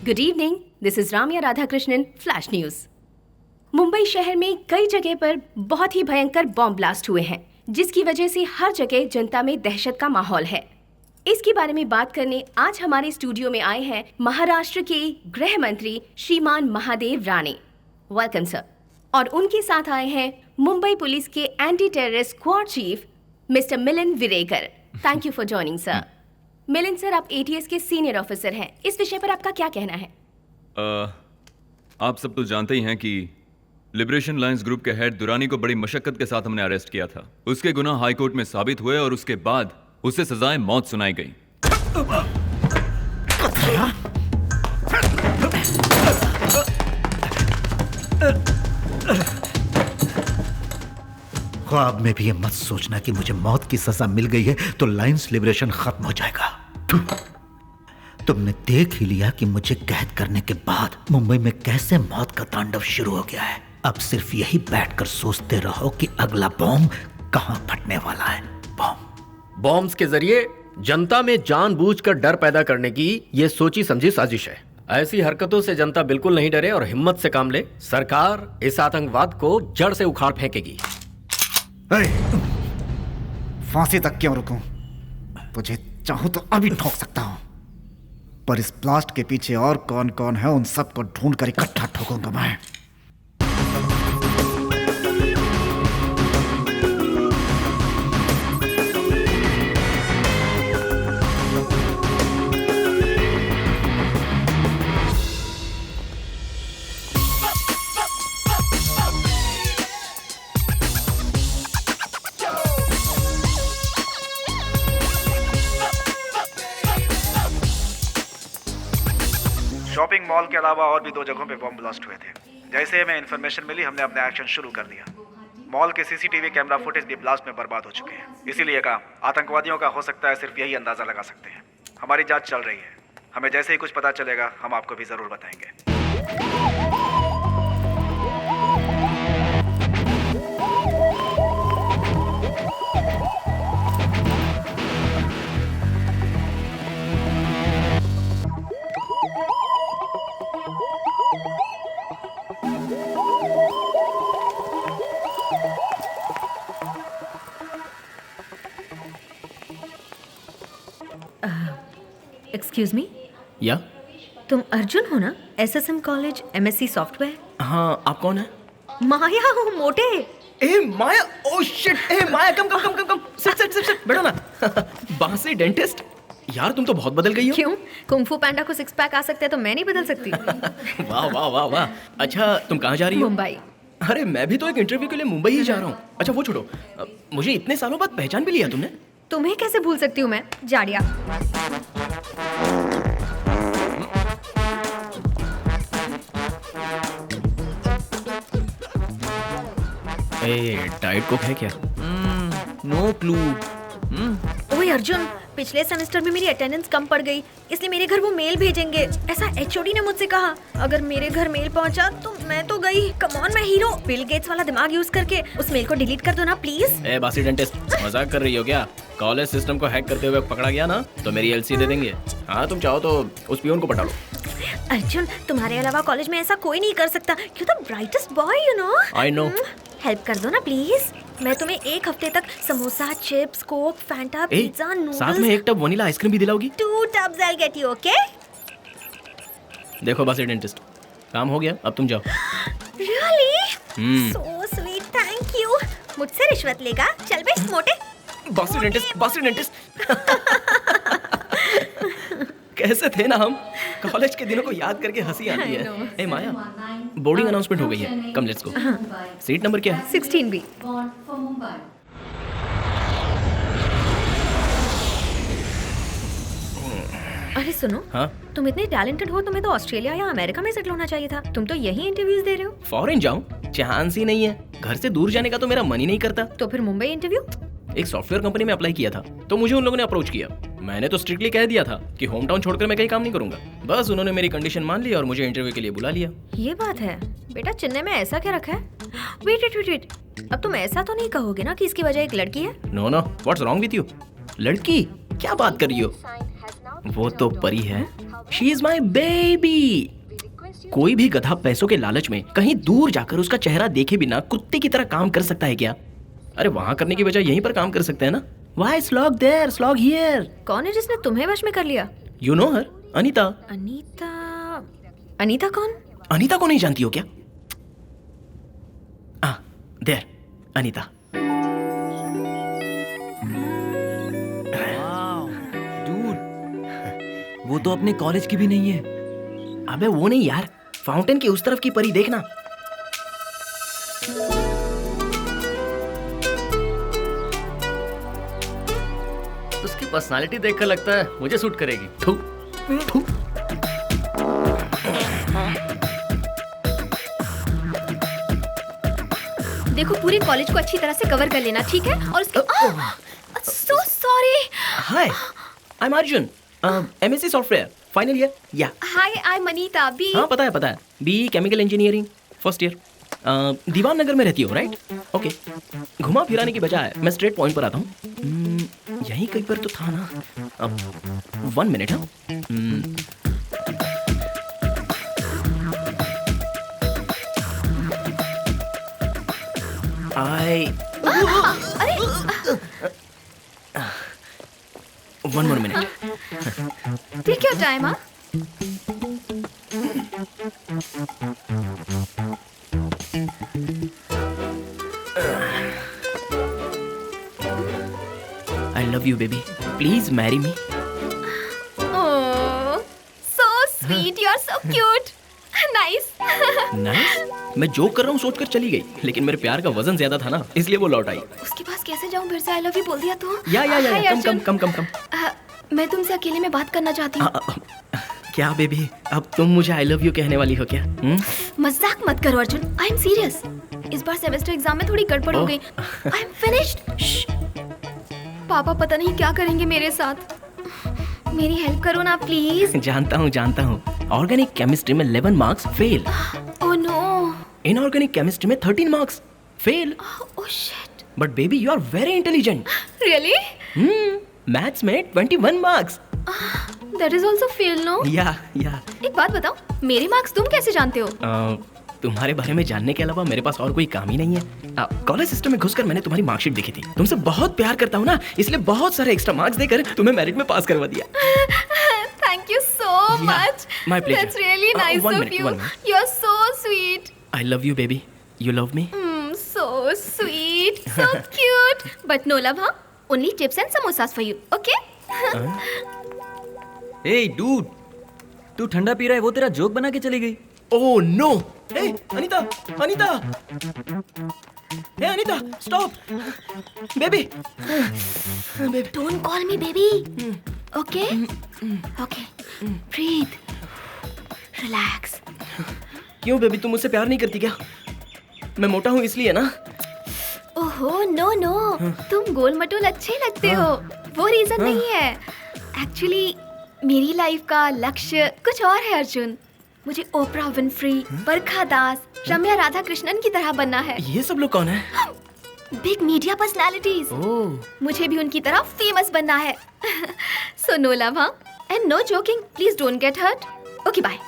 Good evening, this is Ramiya Radhakrishnan, flash news. Mumbai शहर में कई जगह पर बहुत ही भयंकर बॉम्ब ब्लास्ट हुए हैं, जिसकी वजह से हर जगह जनता में दहशत का माहौल है। इसके बारे में बात करने आज हमारे स्टूडियो में आए हैं महाराष्ट्र के गृह मंत्री श्रीमान महादेव राणे। Welcome sir. और उनके साथ आए हैं मुंबई पुलिस के anti terrorist squad chief mister Milind Virekar. Thank you for joining sir. Milind sir, आप एटीएस के सीनियर ऑफिसर हैं, इस विषय पर आपका क्या कहना है? आप सब तो जानते ही हैं कि लिबरेशन लायंस ग्रुप के हेड दुरानी को बड़ी मशक्कत के साथ हमने अरेस्ट किया था। उसके गुनाह हाई कोर्ट में साबित हुए और उसके बाद उसे सजाए मौत सुनाई गई। ख्वाब में भी ये मत सोचना कि मुझे मौत की सजा मिल गई है तो लायंस लिबरेशन खत्म हो जाएगा। तुमने देख ही लिया कि मुझे कैद करने के बाद मुंबई में कैसे मौत का तांडव शुरू हो गया है। अब सिर्फ यही बैठकर सोचते रहो कि अगला बॉम्ब कहां फटने वाला है। बॉम्ब्स के जरिए जनता में जानबूझकर डर पैदा करने की ये सोची समझी साजिश है। ऐसी हरकतों से जनता बिल्कुल नहीं डरे और हिम्मत से काम ले। सरकार इस आतंकवाद को जड़ से उखाड़ फेंकेगी। फांसी तक क्यों रुकूं? तुझे चाहूं तो अभी ठोक सकता हूं, पर इस ब्लास्ट के पीछे और कौन कौन है उन सबको ढूंढकर इकट्ठा ठोकूंगा मैं। शॉपिंग मॉल के अलावा और भी 2 जगहों पे बॉम्ब ब्लास्ट हुए थे। जैसे हमें इन्फॉर्मेशन मिली, हमने अपना एक्शन शुरू कर दिया। मॉल के सीसीटीवी कैमरा फुटेज भी ब्लास्ट में बर्बाद हो चुके हैं। इसीलिए कहा आतंकवादियों का हो सकता है, सिर्फ यही अंदाजा लगा सकते हैं। हमारी जांच चल रही है, हमें जैसे ही कुछ पता चलेगा हम आपको भी जरूर बताएंगे। एक्सक्यूज मी, या तुम अर्जुन हो ना? SSM college MSc software. हाँ, आप कौन है? माया हूँ, मोटे। ए माया, ओह शिट, ए माया, कम सिट बैठो ना। बांसी डेंटिस्ट, यार तुम तो बहुत बदल गई हो। क्यों? कुंफू पैंडा को 6 पैक आ सकते हैं तो मैं नहीं बदल सकती? वाह वाह वाह वाह। अच्छा, तुम कहाँ जा रही हो? मुंबई। अरे मैं भी तो एक इंटरव्यू के लिए मुंबई ही जा रहा हूँ। अच्छा वो छोड़ो, मुझे इतने सालों बाद पहचान भी लिया तुमने? तुम्हें कैसे भूल सकती हूँ मैं, जाड़िया। डाइट कोक है क्या? No clue. ओए अर्जुन, पिछले सेमेस्टर में मेरी अटेंडेंस कम पड़ गई, इसलिए मेरे घर वो मेल भेजेंगे। ऐसा एचओडी ने मुझसे कहा। अगर मेरे घर मेल पहुंचा तो मैं तो गई। कम ऑन, मैं हीरो। बिल गेट्स वाला दिमाग यूज करके उस मेल को डिलीट कर दो ना प्लीज। ए बासी डेंटिस्ट, मजाक कर रही हो क्या? कॉलेज सिस्टम को हैक करते हुए पकड़ा गया ना तो मेरी एलसी दे देंगे। हाँ, तुम चाहो तो उस पियून को पटा लो। अर्जुन, तुम्हारे अलावा कॉलेज में ऐसा कोई नहीं कर सकता। You the brightest boy, you know. I know. Help कर दो ना प्लीज। मैं तुम्हें 1 हफ्ते तक samosa, chips, Coke, Fanta, pizza, noodles, साथ में 1 टब वनीला आइसक्रीम भी दिलाओगी? 2 tubs I'll get you, okay? देखो बासी डेंटिस्ट, काम हो गया, अब तुम जाओ। Really? So sweet, thank you. मुझसे रिश्वत लेगा? चल बे मोटे। बासी डेंटिस्ट। कैसे थे ना हम? कॉलेज के दिनों को याद करके हंसी आती है। ए माया, बोर्डिंग अनाउंसमेंट हो गई है, come let's go. Seat number क्या है? 16B। अरे सुनो, हाँ? तुम इतने टैलेंटेड हो, तुम्हें तो ऑस्ट्रेलिया या अमेरिका में सेटल होना चाहिए था। तुम तो यही इंटरव्यूज दे रहे हो। फॉरेन जाऊं? चांस ही नहीं है। घर से दूर जाने का तो मेरा मन ही नहीं करता। तो फिर मुंबई इंटरव्यू? एक सॉफ्टवेयर कंपनी में अप्लाई किया था तो मुझे उन लोगों ने अप्रोच किया। मैंने तो स्ट्रिक्टली कह दिया था कि होम टाउन छोड़कर मैं कहीं काम नहीं करूंगा। बस उन्होंने मेरी कंडीशन मान ली और मुझे इंटरव्यू के लिए बुला लिया। ये बात है। बेटा, चेन्नई में ऐसा क्या रखा है? वेट, अब तुम ऐसा तो नहीं कहोगे ना कि इसकी वजह एक लड़की है? No, what's wrong with you? लड़की? क्या बात कर रही हो? वो तो परी है। She is my baby. कोई भी गधा पैसों के लालच में कहीं दूर जाकर उसका चेहरा देखे बिना कुत्ते की तरह काम कर सकता है क्या? अरे वहां करने की बजाय यहीं पर काम कर सकते हैं ना। Why slog there, slog here? कौन है जिसने तुम्हें वश में कर लिया? You know her, Anita. Anita? Anita कौन? अनीता को नहीं जानती हो क्या? there, अनीता। डूड, वो तो अपने कॉलेज की भी नहीं है। अबे वो नहीं यार, फाउंटेन के उस तरफ की परी देखना। उसकी पर्सनालिटी देखकर लगता है मुझे सूट करेगी। थू, थू। देखो पूरी कॉलेज को अच्छी तरह से कवर कर लेना, ठीक है? और उसके so sorry. Hi, I am Arjun, MSc software final year. या hi, I am Anita B. हाँ पता है B chemical engineering first year. Diwan Nagar में रहती हो राइट? ओके, घुमा फिराने की बजाय मैं स्ट्रेट पॉइंट पर आता हूँ। यहीं कहीं पर तो था ना। अब 1 मिनट। हाँ अरे 1 more minute। Take your time. हाँ I love you baby, please marry me। Oh so sweet, you are so cute, nice. Nice? मैं जोक कर रहा हूँ सोचकर चली गई, लेकिन मेरे प्यार का वजन ज्यादा था ना, इसलिए वो लौट आई। उसके पास कैसे जाऊँ? फिर से आई लव यू बोल दिया तो। या हाय अर्जुन। कम। मैं तुमसे अकेले में बात करना चाहती हूँ। क्या बेबी, अब तुम मुझे आई लव यू कहने वाली हो क्या? मजाक मत करो अर्जुन, आई एम सीरियस। इस बार सेमेस्टर एग्जाम में थोड़ी गड़बड़ हो गई। I am finished. पापा पता नहीं क्या करेंगे मेरे साथ। मेरी हेल्प करो ना प्लीज। जानता हूँ। ऑर्गेनिक केमिस्ट्री में 11 marks fail. Oh no. Inorganic chemistry में 13 marks fail. Oh shit. But baby you are very intelligent. Really? Maths में 21 marks. That is also fail no? या एक बात बताओ, मेरे मार्क्स तुम कैसे जानते हो? तुम्हारे बारे में जानने के अलावा मेरे पास और कोई काम ही नहीं है। कॉलेज सिस्टम में घुसकर मैंने तुम्हारी मार्कशीट देखी थी। तुमसे बहुत प्यार करता हूँ ना, इसलिए बहुत सारे एक्स्ट्रा मार्क्स देकर तुम्हें मेरिट में पास करवा दिया। Thank you so much. my pleasure. That's really nice one of minute, you. one minute. You're so sweet. I love you baby, you love me? So sweet, so cute. But no love, huh? Only chips and samosas for you, okay? A dude, तू ठंडा P रहा है, वो तेरा joke बना के चली गई। Oh no! Hey, Anita! Hey, Anita, stop! Baby! Baby. Don't call me baby. Okay? Okay. Breathe. Relax. क्यों बेबी, तुम मुझसे प्यार नहीं करती क्या? मैं मोटा हूँ इसलिए ना? ओहो नो, तुम गोल मटोल अच्छे लगते हो, वो रीजन नहीं है। एक्चुअली मेरी लाइफ का लक्ष्य कुछ और है अर्जुन। मुझे ओपरा विनफ्री, बरखा दास, रम्या राधा कृष्णन की तरह बनना है। ये सब लोग कौन है? Big media personalities. मुझे भी उनकी तरह फेमस बनना है। So no love and no joking, please don't get hurt. Okay bye.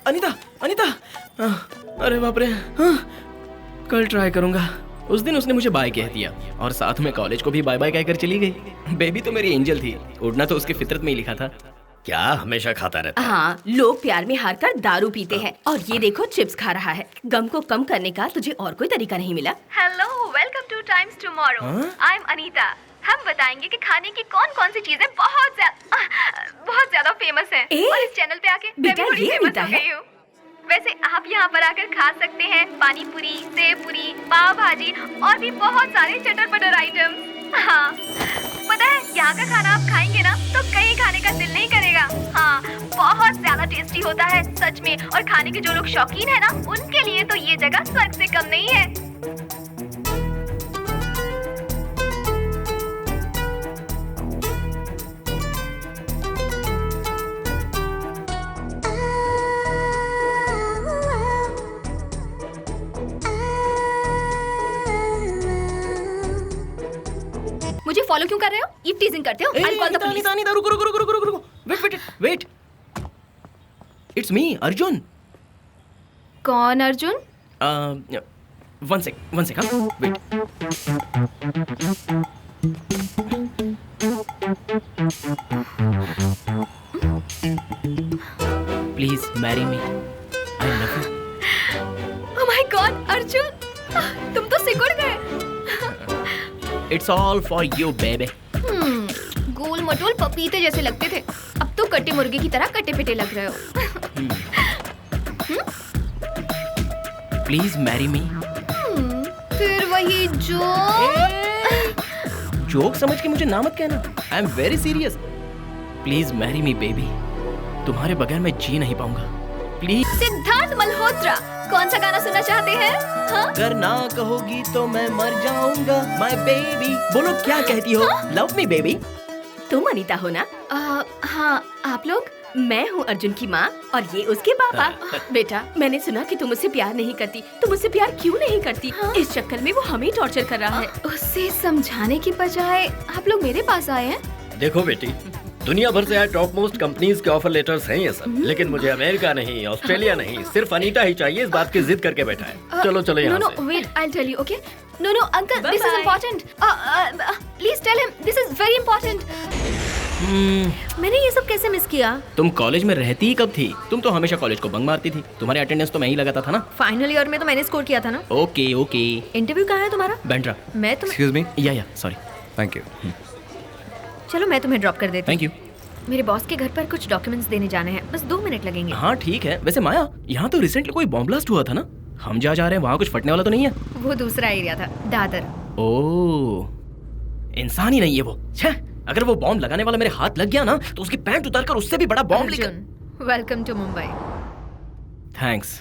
Anita, अरे बाप रे, कल ट्राई करूंगा। उस दिन उसने मुझे बाय कह दिया और साथ में कॉलेज को भी बाय बाय कहकर चली गई। बेबी तो मेरी एंजल थी, उड़ना तो उसकी फितरत में ही लिखा था। क्या हमेशा खाता रहता है? हाँ, लोग प्यार में हार कर दारू पीते हैं और ये देखो चिप्स खा रहा है। गम को कम करने का तुझे और कोई तरीका नहीं मिला? Hello, welcome two times tomorrow. I am Anita. हम बताएंगे कि खाने की कौन कौन सी चीजें बहुत ज्यादा फेमस हैं। और इस चैनल पे आके मैं भी बेटा, थोड़ी ये फेमस अनीता हो गई हूँ। वैसे आप यहाँ पर आकर खा सकते हैं पानी पूरी, सेव पूरी, पाव भाजी और भी बहुत सारे चटर पटर आइटम्स। हाँ, पता है यहाँ का खाना आप खाएंगे ना तो कहीं खाने का दिल नहीं करेगा। हाँ, बहुत ज्यादा टेस्टी होता है सच में। और खाने के जो लोग शौकीन है ना, उनके लिए तो ये जगह स्वर्ग से कम नहीं है। मुझे फॉलो क्यों कर रहे हो? ईव टीजिंग करते हो? I'll call the police. Anita, रुको। Wait, it's me, Arjun. कौन अर्जुन? वन सेक, हाँ, wait. Please marry me, I love you. Oh my God Arjun, तुम तो सिकुड़ गए। It's all for you baby. गोल मटोल पपीते जैसे लगते थे, अब तो कटे मुर्गे की तरह कटे पिटे लग रहे हो। प्लीज मैरी मी। फिर वही जो जोक समझ के मुझे ना मत कहना, आई am very serious. Please marry me baby, तुम्हारे बगैर मैं जी नहीं पाऊंगा, प्लीज। सिद्धार्थ मल्होत्रा, कौन सा गाना सुनना चाहते हैं? हाँ? अगर ना कहोगी तो मैं मर जाऊंगा, माय बेबी। बोलो क्या कहती हो? Love me baby. तुम अनीता हो ना? हाँ, आप लोग? मैं हूँ अर्जुन की माँ और ये उसके पापा। बेटा, मैंने सुना कि तुम मुझसे प्यार नहीं करती, तुम मुझसे प्यार क्यों नहीं करती? हाँ? इस चक्कर में वो हमें टॉर्चर कर रहा है। उससे समझाने की बजाय आप लोग मेरे पास आए हैं। देखो बेटी, दुनिया भर से आए टॉप मोस्ट कंपनीज के ऑफर लेटर्स हैं ये सब, लेकिन मुझे अमेरिका नहीं, ऑस्ट्रेलिया नहीं, सिर्फ अनीता ही चाहिए। इस बात की जिद करके बैठा है। चलो चलो यहाँ से। Wait, I tell you, okay? No uncle, this is important. Please tell him this is very important. मैंने ये सब कैसे मिस किया? तुम कॉलेज में रहती ही कब थी? तुम तो हमेशा कॉलेज को बंक मारती थी। तुम्हारी अटेंडेंस तो मैं ही लगाता था ना। फाइनल ईयर में तो मैंने स्कोर किया था ना। ओके। इंटरव्यू कहाँ है तुम्हारा? बैंड्रा। मैं तुम्हें एक्सक्यूज मी। या सॉरी। Thank you. चलो मैं तुम्हें ड्रॉप कर देती हूँ। Thank you. मेरे बॉस के घर पर कुछ डॉक्यूमेंट्स देने जाने हैं, बस 2 मिनट लगेंगे। हाँ ठीक है। वैसे माया, यहाँ तो रिसेंटली कोई बॉम्ब ब्लास्ट हुआ था ना? हम जा रहे हैं, वहाँ कुछ फटने वाला तो नहीं है? वो दूसरा एरिया था, दादर। ओह, इंसान ही नहीं है वो। छह, अगर वो बॉम्ब लगाने वाला मेरे हाथ लग गया ना तो उसकी पैंट उतारकर उससे भी बड़ा बॉम्ब लेकर। Welcome to Mumbai. Thanks.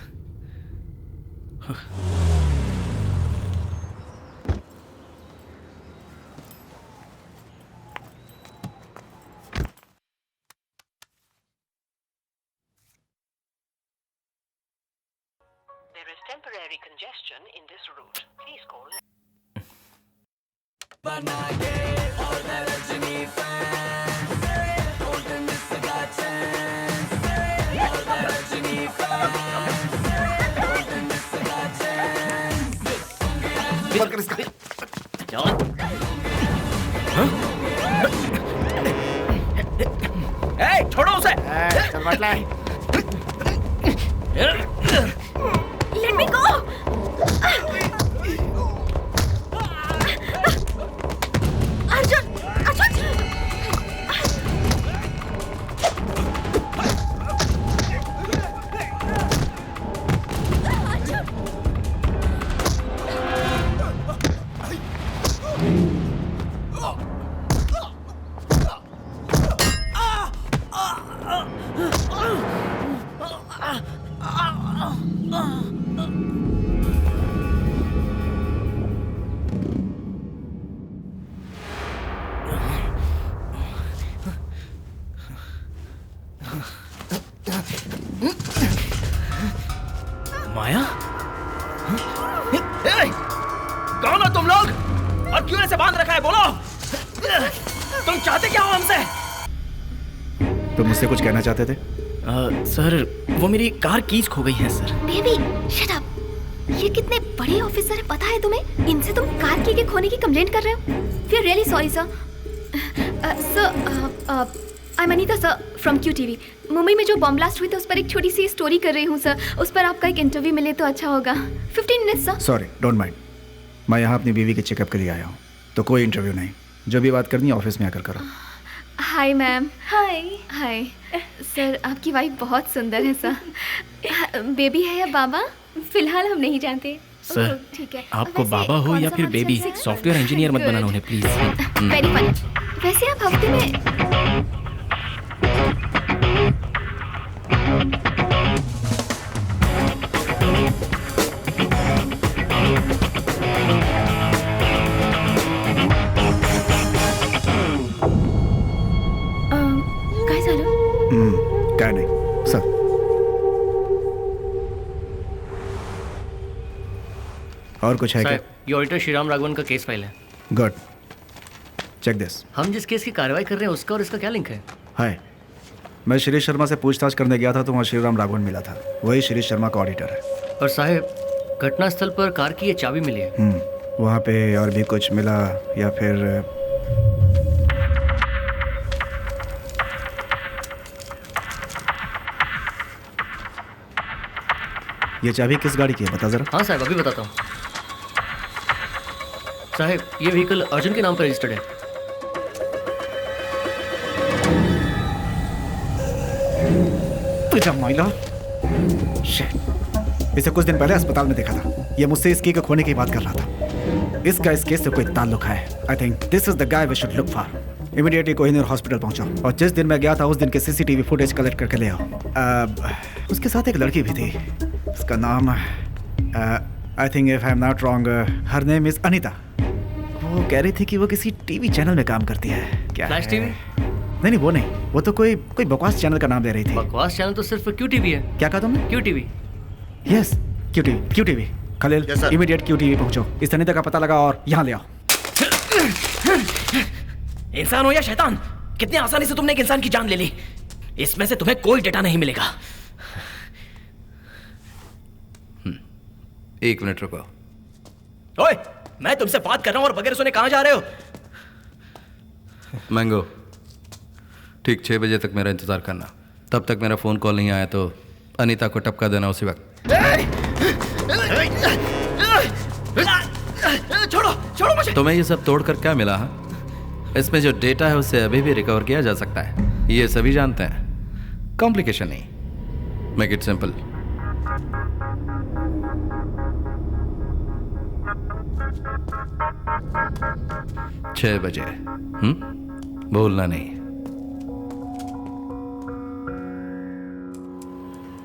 There is temporary congestion in this route. Please call. छोड़ो उसे। लेट मी गो। अर्जुन, अर्जुन। माया, कौन हो तुम लोग और क्यों ऐसे बांध रखा है? बोलो, तुम चाहते क्या हो हमसे? तुम मुझसे कुछ कहना चाहते थे? सर, वो मेरी कार कीज खो गई है सर। Baby, shut up. ये कितने बड़े ऑफिसर है पता है तुम्हें? इनसे तुम कार की के खोने की कंप्लेंट कर रहे हो? We are really sorry sir. Sir, I am Anita sir from QTV। Mumbai में जो बॉम्ब ब्लास्ट हुई थी उस पर एक छोटी सी स्टोरी कर रही हूँ सर। उस पर आपका एक इंटरव्यू मिले तो अच्छा होगा। 15 minutes sir. Sorry, don't mind. मैं यहाँ अपनी बीवी के चेकअप के लिए आया हूँ, तो कोई इंटरव्यू नहीं। जो भी बात करनी है ऑफिस में आकर करो। Hi ma'am. Hi. Hi sir, आपकी वाइफ बहुत सुंदर है सर। बेबी है या बाबा? फिलहाल हम नहीं जानते। सर, ठीक है। आपको वैसे बाबा हो कौन या सा फिर function बेबी, है? सॉफ्टवेयर इंजीनियर मत बनाना उन्हें प्लीज। Very funny. वैसे आप हफ्ते में काय झालं? क्या नहीं सर। और कुछ है क्या? ये ऑडिटर श्रीराम राघवन का केस फाइल है। Good, check this. हम जिस केस की कार्रवाई कर रहे हैं उसका और इसका क्या लिंक है? हाय, मैं शिरीष शर्मा से पूछताछ करने गया था तो वहाँ श्रीराम राघवन मिला था। वही शिरीष शर्मा का ऑडिटर है। और साहब, घटनास्थल पर कार की ये चाबी मिली है। वहाँ पे और भी कुछ मिला या फिर ये चाबी किस गाड़ी की है बता जरा। हाँ साहब, अभी बताता हूँ। साहब, ये व्हीकल अर्जुन के नाम पर रजिस्टर्ड है। तुझा माइला, इसे कुछ दिन पहले अस्पताल में देखा था। ये मुझसे इस की को खोने की बात कर रहा था। इसका इस केस से कोई ताल्लुक है। I think this is the guy we should look for. Immediately Kohinoor hospital पहुंचो और जिस दिन मैं गया था उस दिन के सीसीटीवी फुटेज कलेक्ट करके ले आओ। उसके साथ एक लड़की भी थी। उसका नाम I think if I am not wrong her name is Anita. वो कह रही थी कि वो किसी टीवी चैनल में काम करती है। क्या फ्लैश है? टीवी? नहीं, वो नहीं। वो तो कोई बकवास चैनल का नाम ले रही थी। बकवास चैनल तो सिर्फ क्यू टीवी है। क्या कहा तुमने? Q TV. Yes, Q TV. Khalil, immediate Q TV पहुंचो। इस अनीता का पता लगा और यहाँ ले आओ। इंसान हो या शैतान, कितनी आसानी से तुमने एक इंसान की जान ले ली। इसमें से तुम्हें कोई डेटा नहीं मिलेगा। एक मिनट रुको। ओए, मैं तुमसे बात कर रहा हूं और बगैर सुने कहां जा रहे हो? मैंगो, ठीक 6 बजे तक मेरा इंतजार करना। तब तक मेरा फोन कॉल नहीं आया तो अनीता को टपका देना उसी वक्त। छोड़ो मुझे। तुम्हें ये सब तोड़कर क्या मिला है? इसमें जो डेटा है उससे अभी भी रिकवर किया जा सकता है। ये सभी जानते हैं। कॉम्प्लिकेशन नहीं। Make it simple. छह बजे। भूलना नहीं।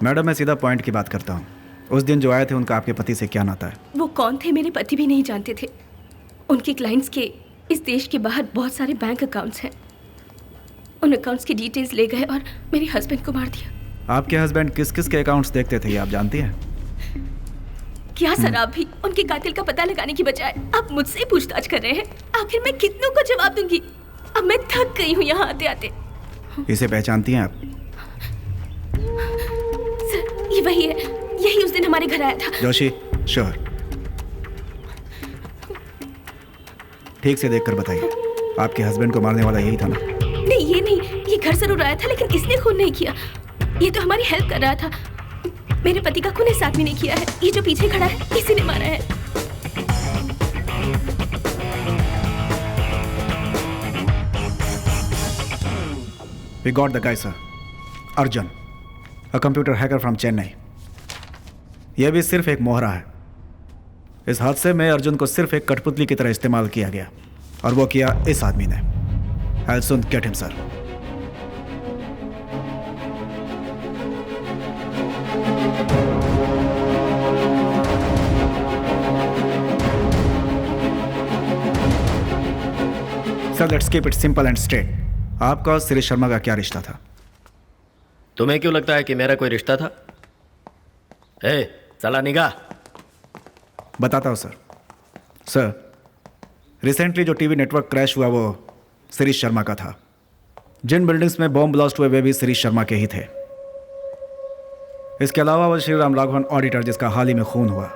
मैडम, मैं सीधा पॉइंट की बात करता हूँ। उस दिन जो आए थे उनका आपके पति से क्या नाता है? वो कौन थे मेरे पति भी नहीं जानते थे। उनके क्लाइंट्स के इस देश के बाहर बहुत सारे बैंक अकाउंट्स हैं। उन अकाउंट्स की डिटेल्स ले गए और मेरे हस्बैंड को मार दिया। आपके हस्बैंड किस किस के अकाउंट्स देखते थे ये आप जानती हैं? क्या सर, आप भी उनके कातिल का पता लगाने की बजाय आप मुझसे पूछताछ कर रहे हैं? आखिर मैं कितनों को जवाब दूंगी? अब मैं थक गई हूँ यहाँ आते आते। इसे पहचानती हैं आप? सर, ये वही है। यही उस दिन हमारे घर आया था। जोशी, श्योर। ठीक से देखकर बताइए, आपके हस्बैंड को मारने वाला यही था ना? नहीं, ये नहीं। ये घर जरूर आया था लेकिन इसने खून नहीं किया। ये तो हमारी हेल्प कर रहा था। मेरे पति का खून इस आदमी ने किया है। ये जो पीछे खड़ा है इसी ने मारा है। We got the guy, sir. Arjun, a computer hacker from Chennai. यह भी सिर्फ एक मोहरा है। इस हादसे में अर्जुन को सिर्फ एक कठपुतली की तरह इस्तेमाल किया गया और वो किया इस आदमी ने। I'll soon get him, sir. Sir, let's keep it simple and straight. आपका और शिरीष शर्मा का क्या रिश्ता था? तुम्हें क्यों लगता है कि मेरा कोई रिश्ता था? साला निगाह। बताता हूँ सर। सर, रिसेंटली जो टीवी नेटवर्क क्रैश हुआ वो शिरीष शर्मा का था। जिन बिल्डिंग्स में बॉम्ब ब्लास्ट हुए वे भी शिरीष शर्मा के ही थे। इसके अलावा वो श्रीराम राघवन ऑडिटर जिसका हाल ही में खून हुआ,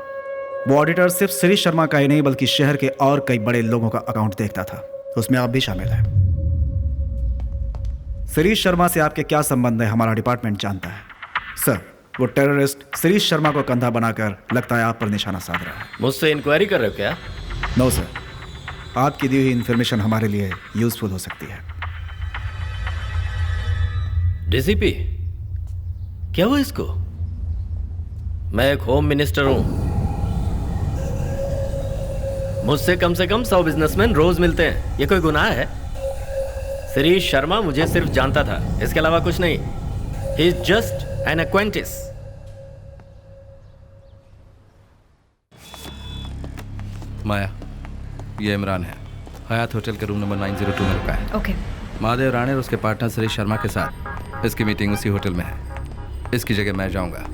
वो ऑडिटर सिर्फ शिरीष शर्मा का ही नहीं बल्कि शहर के और कई बड़े लोगों का अकाउंट देखता था। उसमें आप भी शामिल हैं। शिरीष शर्मा से आपके क्या संबंध है हमारा डिपार्टमेंट जानता है। सर, वो टेररिस्ट शिरीष शर्मा को कंधा बनाकर लगता है आप पर निशाना साध रहा है। मुझसे इंक्वायरी कर रहे हो क्या? नो सर, आपकी दी हुई इंफॉर्मेशन हमारे लिए यूजफुल हो सकती है। डीसीपी, क्या हुआ इसको? मैं एक होम मिनिस्टर हूं। मुझसे कम से कम 100 बिजनेसमैन रोज मिलते हैं। ये कोई गुनाह है? शिरीष शर्मा मुझे सिर्फ जानता था, इसके अलावा कुछ नहीं। He is just an acquaintance. Maya, ये इमरान है। हयात होटल के रूम नंबर 902 में रुका है। ओके। महादेव राणे और उसके पार्टनर शिरीष शर्मा के साथ इसकी मीटिंग उसी होटल में है। इसकी जगह मैं जाऊंगा।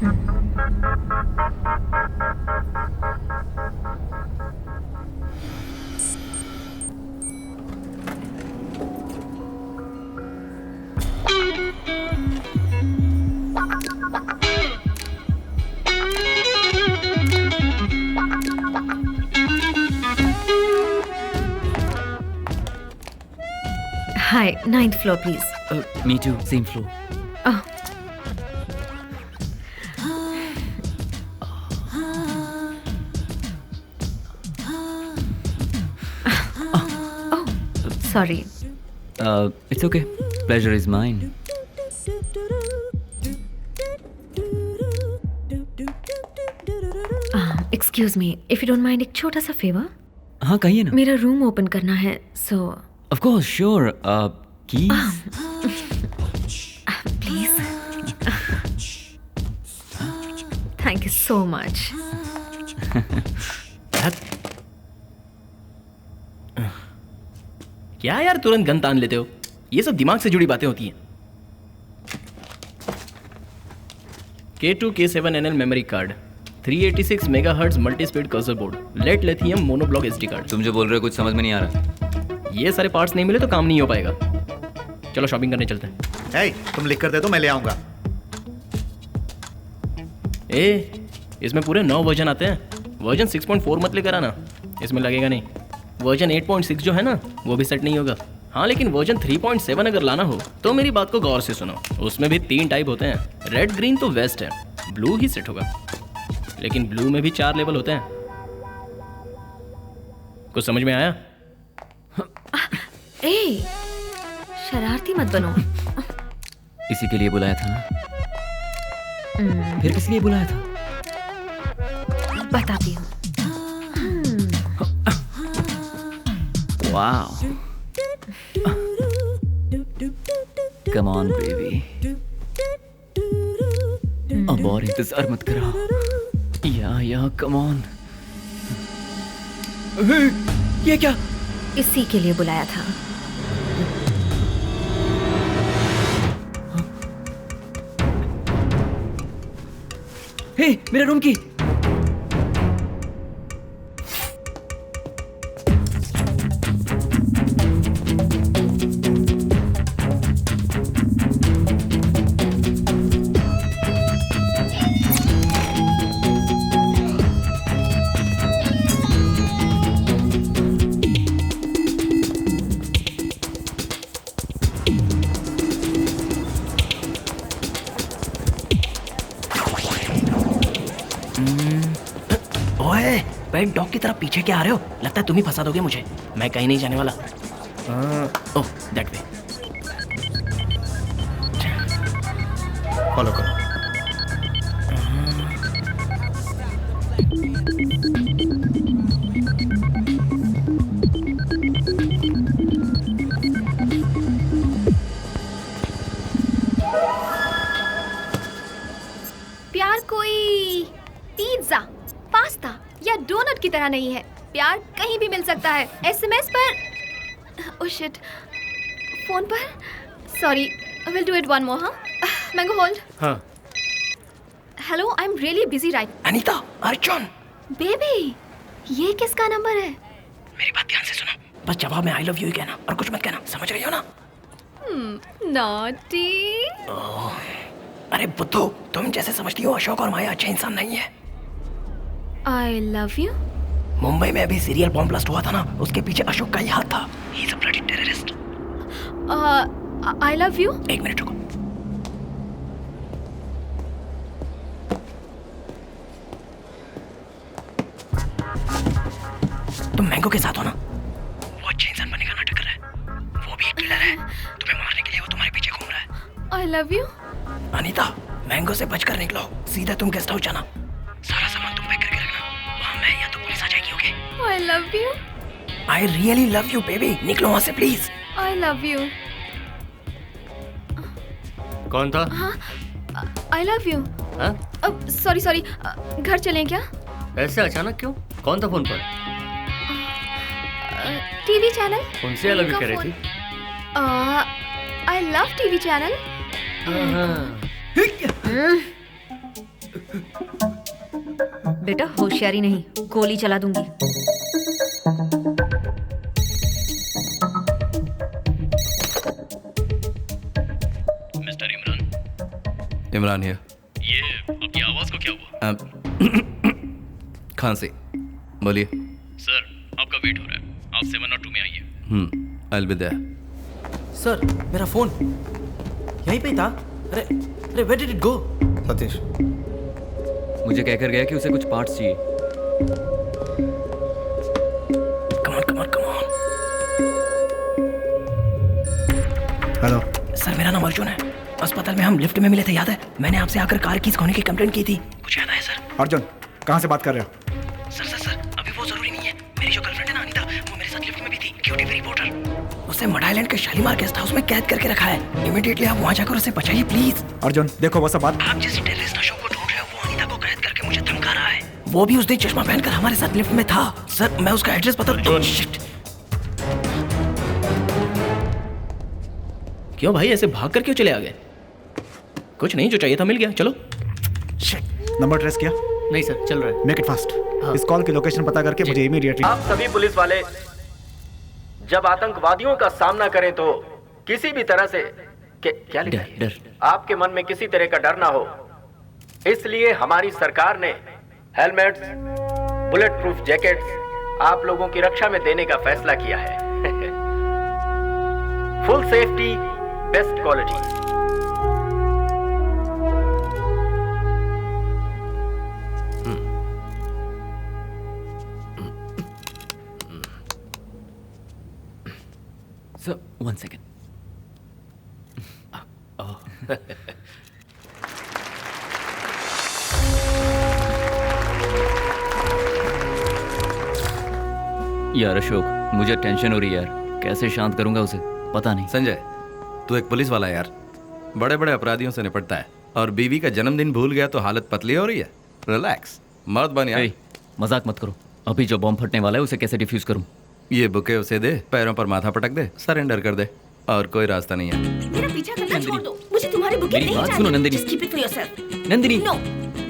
Hi, 9th floor, please. Me too, same floor. Oh. Oh, sorry. It's okay. Pleasure is mine. Excuse me, if you don't mind, एक छोटा सा फेवर. हाँ कहिए ना. मेरा रूम ओपन करना है, so. Of course, sure. Keys. Please. Thank you so much. क्या यार तुरंत गन तान लेते हो? ये सब दिमाग से जुड़ी बातें होती हैं. K2 K7NL memory card, 386 megahertz multi speed cursor board, lead lithium monoblock SD card. तुम जो बोल रहे हो कुछ समझ में नहीं आ रहा. ये सारे पार्ट्स नहीं मिले तो काम नहीं हो पाएगा. चलो शॉपिंग करने चलते हैं. hey, तुम लिख कर दे दो, मैं ले आऊंगा. इसमें पूरे 9 वर्जन आते हैं. वर्जन 6.4 मत लेकर आना, इसमें लगेगा नहीं. वर्जन 8.6 जो है ना, वो भी सेट नहीं होगा. हाँ लेकिन वर्जन 3.7 अगर लाना हो तो मेरी बात को गौर से सुनो. उसमें भी 3 टाइप होते हैं. रेड ग्रीन तो वेस्ट है, ब्लू ही सेट होगा. लेकिन ब्लू में भी 4 लेवल होते हैं. कुछ समझ में आया? शरारती मत बनो. इसी के लिए बुलाया था ना. फिर किस लिए बुलाया था? बताती हूँ. Wow. Come on, baby. अब और इंतजार मत करो. या come on. ये क्या? इसी के लिए बुलाया था. हे, मेरा रूम की. पेट डॉग की तरफ पीछे क्या आ रहे हो? लगता है तुम ही फंसा दोगे मुझे. मैं कहीं नहीं जाने वाला. Oh that way. फॉलो करो. प्यार कोई पिज्जा, पास्ता या डोनट की तरह नहीं है. प्यार कहीं भी मिल सकता है. SMS पर. Oh shit. फोन पर. Sorry. Will do it one more. हाँ मैंगो होल्ड. हाँ. Hello, I am really busy right. Anita, Arjun. Baby, ये किसका नंबर है? मेरी बात ध्यान से सुनो. बस जवाब में आई लव यू ही कहना और कुछ मत कहना. समझ रही हो ना? नॉटी. अरे बुद्धू, तुम जैसे समझती हो अशोक और माया अच्छे इंसान नहीं है. आई लव यू. मुंबई में अभी सीरियल बॉम्ब ब्लास्ट हुआ था ना, उसके पीछे अशोक का ही हाथ था. He is a bloody terrorist. I love you. एक मिनट रुको. तुम मैंगो के साथ हो ना? वो अच्छे इंसान बनने का नाटक कर रहा है. वो भी एक किलर है. तुम्हें मारने के लिए वो तुम्हारे पीछे घूम रहा है. आई लव यू. अनीता, मैंगो से बचकर निकलो. सीधे तुम गेस्ट हाउस जाना. सारा सामान तुम पैक करके रखना. वहाँ मैं या तो पुलिस आ जाएगी. Okay? I love you. I really love you baby. निकलो वहाँ से प्लीज. I love you. कौन था? हाँ, आई लव यू. Sorry sorry. घर चलें क्या? ऐसे अचानक क्यों? कौन था फोन पर? TV channel. उनसे आई लव यू कह रही थी? I love TV channel. बेटा होशियारी नहीं, गोली चला दूंगी. मिस्टर इमरान. इमरान हियर. ये आपकी आवाज को क्या हुआ? खांसी. बोलिए. सर आपका वेट हो रहा है. आप 7 और 2 में आइए. I'll be there. सर मेरा फोन यहीं पे ही था। अरे अरे where did it go? Satish, मुझे कहकर गया कि उसे कुछ पार्ट्स चाहिए। Come on, come on, come on. Hello sir मेरा नाम अर्जुन है। अस्पताल में हम लिफ्ट में मिले थे, याद है? मैंने आपसे आकर कार कीज खोने की कंप्लेंट की थी। कुछ याद आया सर? अर्जुन, कहाँ से बात कर रहे हो? सर अभी वो जरूरी नहीं है। मेरी जो गर्लफ्रेंड है ना अनीता, वो मेरे साथ लिफ्ट में भी थी। क्यूटीवी रिपोर्टर, उसे मड आइलैंड के शालीमार गेस्ट हाउस में कैद करके रखा है। इमीडिएटली आप वहाँ जाकर उसे बचाइए प्लीज। अर्जुन देखो, वो सब बात आप जिस टेररिस्ट अशोक को ढूंढ रहे हो, वो अनीता को कैद करके मुझे धमका रहा है। वो भी उस दिन चश्मा पहनकर हमारे साथ लिफ्ट में था। सर मैं उसका एड्रेस बता। शिट, क्यों भाई ऐसे भाग कर क्यों चले आ गए? कुछ नहीं, जो चाहिए था मिल गया। चलो। नंबर ट्रेस किया? नहीं सर, चल रहा है। Make it fast. इस कॉल की लोकेशन पता करके मुझे इमीडिएटली। आप सभी पुलिस वाले जब आतंकवादियों का सामना करें तो किसी भी तरह से क्या लिखा है? डर। आपके मन में किसी तरह का डर ना हो, इसलिए हमारी सरकार ने हेलमेट्स, बुलेट प्रूफ जैकेट्स आप लोगों की रक्षा में देने का फैसला किया है। Full safety, best quality. Sir 1 second. यार अशोक, मुझे टेंशन हो रही है यार। कैसे शांत करूंगा उसे, पता नहीं। संजय, तू एक पुलिस वाला है यार, बड़े बड़े अपराधियों से निपटता है और बीवी का जन्मदिन भूल गया तो हालत पतली हो रही है। रिलैक्स, मर्द बन यार। मजाक मत करो। अभी जो बॉम्ब फटने वाला है उसे कैसे डिफ्यूज करूं? ये बुके उसे दे, पैरों पर माथा पटक दे, सरेंडर कर दे, और कोई रास्ता नहीं है। मेरा पीछा करना छोड़ दो। मुझे तुम्हारे बुके मेरी नहीं बात चाहिए। सुनो Nandini. Just keep it for yourself. Nandini. No,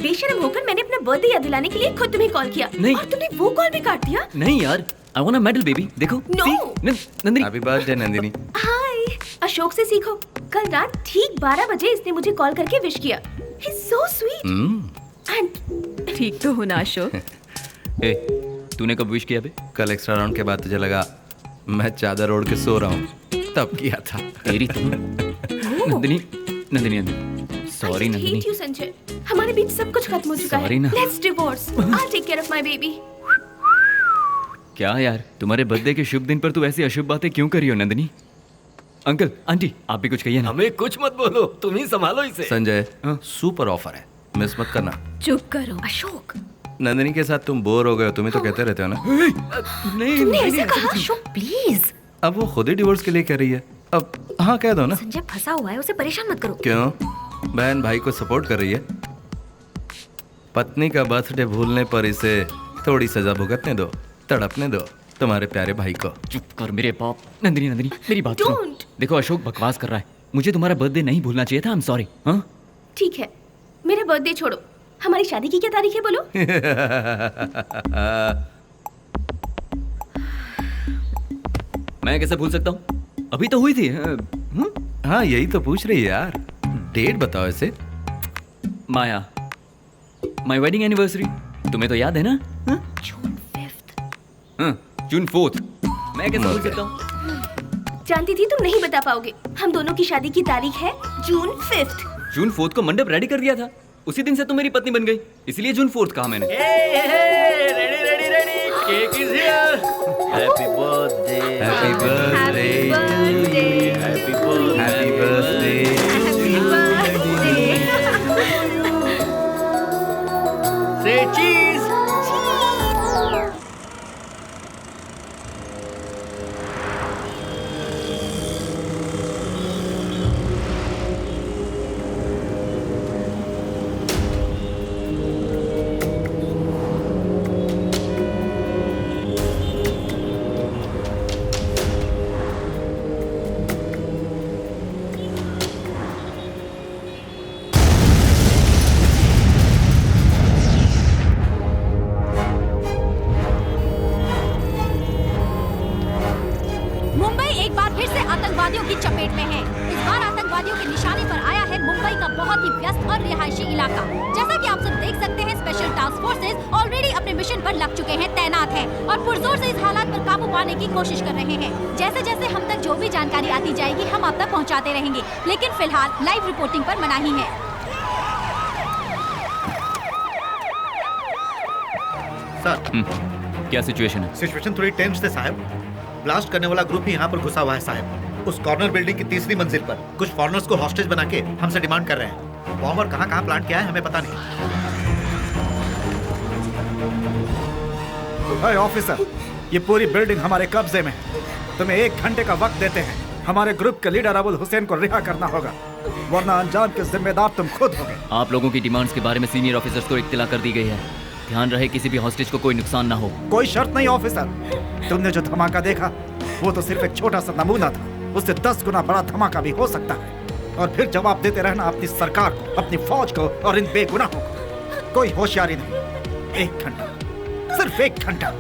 बेशर्म होकर मैंने अपना बर्थडे याद दिलाने के लिए खुद तुम्हें कॉल किया। नहीं। और तुमने वो कॉल भी काट दिया। नहीं यार, I want a medal baby. देखो। No. Nandini. Happy birthday Nandini. Hi, Ashok से सीखो। कल रात ठीक 12 बजे इसने मुझे कॉल करके विश किया। He's so sweet. And ठीक तो हो ना अशोक? ए, तूने कब विश किया बे? कल एक्स्ट्रा राउंड के बाद तुझे लगा मैं चादर ओढ़ के सो रहा हूँ, तब किया था। तेरी तो Nandini, Nandini, Nandini, sorry Nandini. hate you, Sanjay. हमारे बीच सब कुछ खत्म हो चुका है। Sorry ना। Let's divorce. I'll take care of my baby. क्या यार, तुम्हारे बर्थडे के शुभ दिन पर तू ऐसी अशुभ बातें क्यों कर रही हो नंदिनी? अंकल, आंटी, आप भी कुछ कहिए ना। हमें कुछ मत बोलो, तुम ही संभालो इसे। संजय, सुपर ऑफर है, मिस मत करना। चुप करो अशोक। नंदिनी के साथ तुम बोर हो गए हो, तुम्हें तो कहते रहते हो ना। नहीं, तुमने ऐसा कहा अशोक, प्लीज। अब वो खुद ही डिवोर्स के लिए कह रही है, अब हाँ कह दो ना। संजय फंसा हुआ है, उसे परेशान मत करो। क्यों? बहन भाई को सपोर्ट कर रही है। पत्नी का बर्थडे भूलने पर इसे थोड़ी सजा भुगतने दो, तड़पने दो तुम्हारे प्यारे भाई को। चुप कर मेरे बाप। नंदिनी, नंदिनी, मेरी बात सुनो। Don't. देखो अशोक बकवास कर रहा है, मुझे तुम्हारा बर्थडे नहीं भूलना चाहिए था। आई एम सॉरी। हाँ, ठीक है, मेरा बर्थडे छोड़ो। हमारी शादी की क्या तारीख है बोलो? मैं कैसे भूल सकता हूँ? अभी तो हुई थी। हाँ यही तो पूछ रही है यार, डेट बताओ इसे। माया, माय वेडिंग एनिवर्सरी तुम्हें तो याद है ना? June 5th. जून 4th। मैं कैसे भूल सकता हूँ? जानती थी तुम नहीं बता पाओगे। हम दोनों की शादी की तारीख है June 5th. जून 4th को मंडप रेडी कर दिया था, उसी दिन से तुम मेरी पत्नी बन गई, इसलिए जून 4th कहा मैंने। Cake is here. Happy birthday, happy birthday, happy birthday, happy birthday. से चीज। आतंकवादियों की चपेट में है। इस बार आतंकवादियों के निशाने पर आया है मुंबई का बहुत ही व्यस्त और रिहायशी इलाका। जैसा कि आप सब देख सकते हैं, स्पेशल टास्क फोर्सेस ऑलरेडी अपने मिशन पर लग चुके हैं, तैनात हैं और पुरजोर से इस हालात पर काबू पाने की कोशिश कर रहे हैं। जैसे जैसे हम तक जो भी जानकारी आती जाएगी हम आप तक पहुंचाते रहेंगे, लेकिन फिलहाल लाइव रिपोर्टिंग पर मनाही है। सर, क्या सिचुएशन है? सिचुएशन थोड़ी टेंस है साहब। ब्लास्ट करने वाला ग्रुप ही यहाँ पर घुसा हुआ है साहब। उस कॉर्नर बिल्डिंग की तीसरी मंजिल पर कुछ फॉरेनर्स को हॉस्टेज बना के हमसे डिमांड कर रहे हैं। बॉम्ब और कहाँ प्लांट किया है हमें पता नहीं। हाय ऑफिसर, ये पूरी बिल्डिंग हमारे कब्जे में है। तुम्हें 1 घंटे का वक्त देते हैं। हमारे ग्रुप के लीडर अबुल हुसैन को रिहा करना होगा, वरना अंजाम के जिम्मेदार तुम खुद होगे। आप लोगों की डिमांड्स के बारे में सीनियर ऑफिसर्स को इत्तला कर दी गई है। ध्यान रहे किसी भी हॉस्टेज को कोई नुकसान ना हो। कोई शर्त नहीं ऑफिसर। तुमने जो धमाका देखा वो तो सिर्फ एक छोटा सा नमूना था, उससे 10 गुना बड़ा धमाका भी हो सकता है। और फिर जवाब देते रहना अपनी सरकार को, अपनी फौज को और इन बेगुनाहों को। कोई होशियारी नहीं। 1 घंटा, सिर्फ 1 घंटा।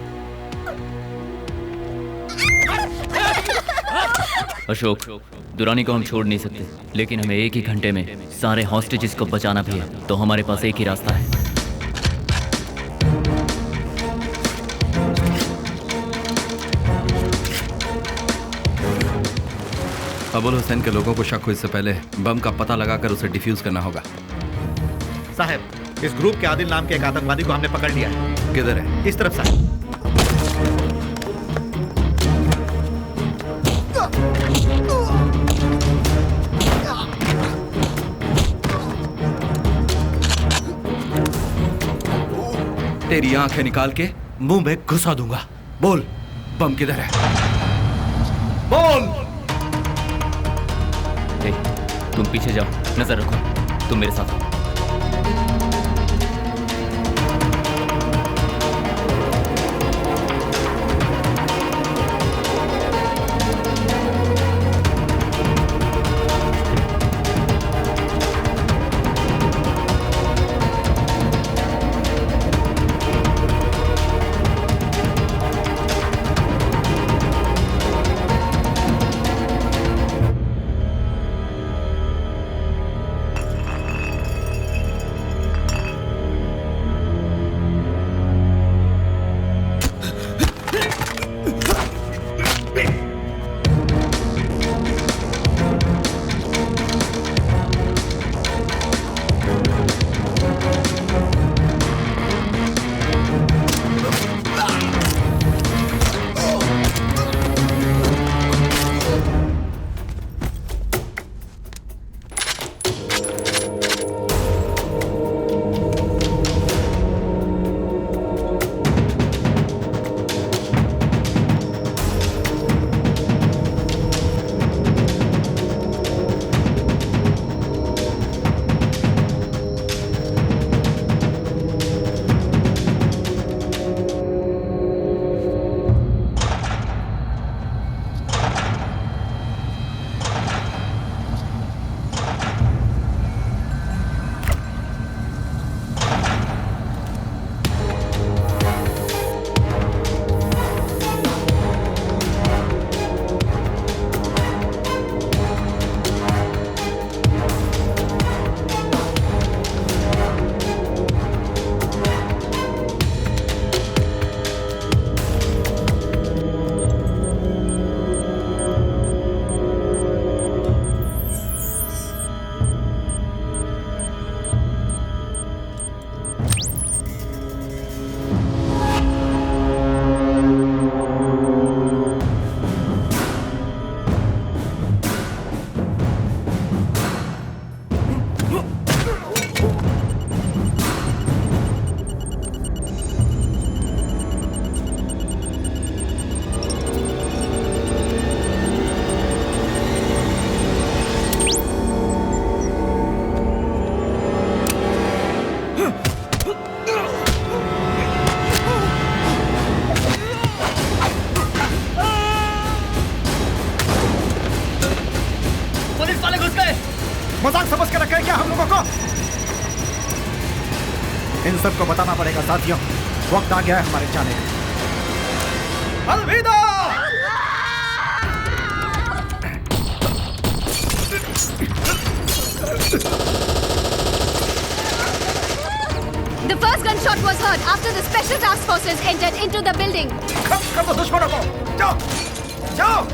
अशोक, दुरानी को हम छोड़ नहीं सकते, लेकिन हमें 1 ही घंटे में सारे हॉस्टेजेस को बचाना भी है। तो हमारे पास एक ही रास्ता है। अबुल हुसैन के लोगों को शक हो इससे पहले बम का पता लगाकर उसे डिफ्यूज करना होगा। साहब, इस ग्रुप के आदिल नाम के एक आतंकवादी को हमने पकड़ लिया है। किधर है? इस तरफ साहब। तेरी आंखें निकाल के मुंह में घुसा दूंगा। बोल, बम किधर है? बोल। तुम पीछे जाओ, नजर रखो। तुम मेरे साथ हो। मजाक समझ के रखे क्या हम लोगों को? इन सबको बताना पड़ेगा साथियों, वक्त आ गया है हमारे जाने का। अलविदा। The first gunshot was heard after the special task forces entered into the building. खत्म कर दो दुश्मनों को। जाओ जाओ।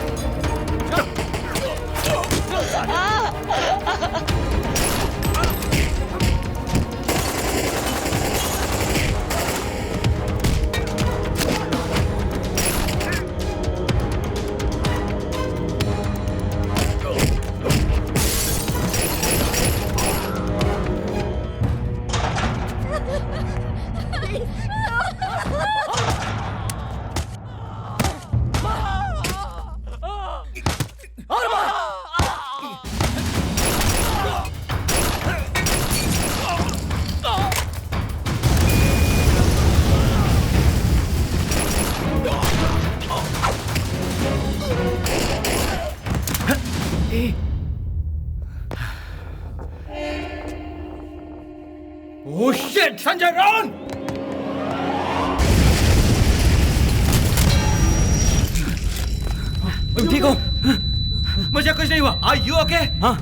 Oh shit, Sanjay run! तुम ठीक हो? मुझे कुछ नहीं हुआ। Are you okay? हाँ।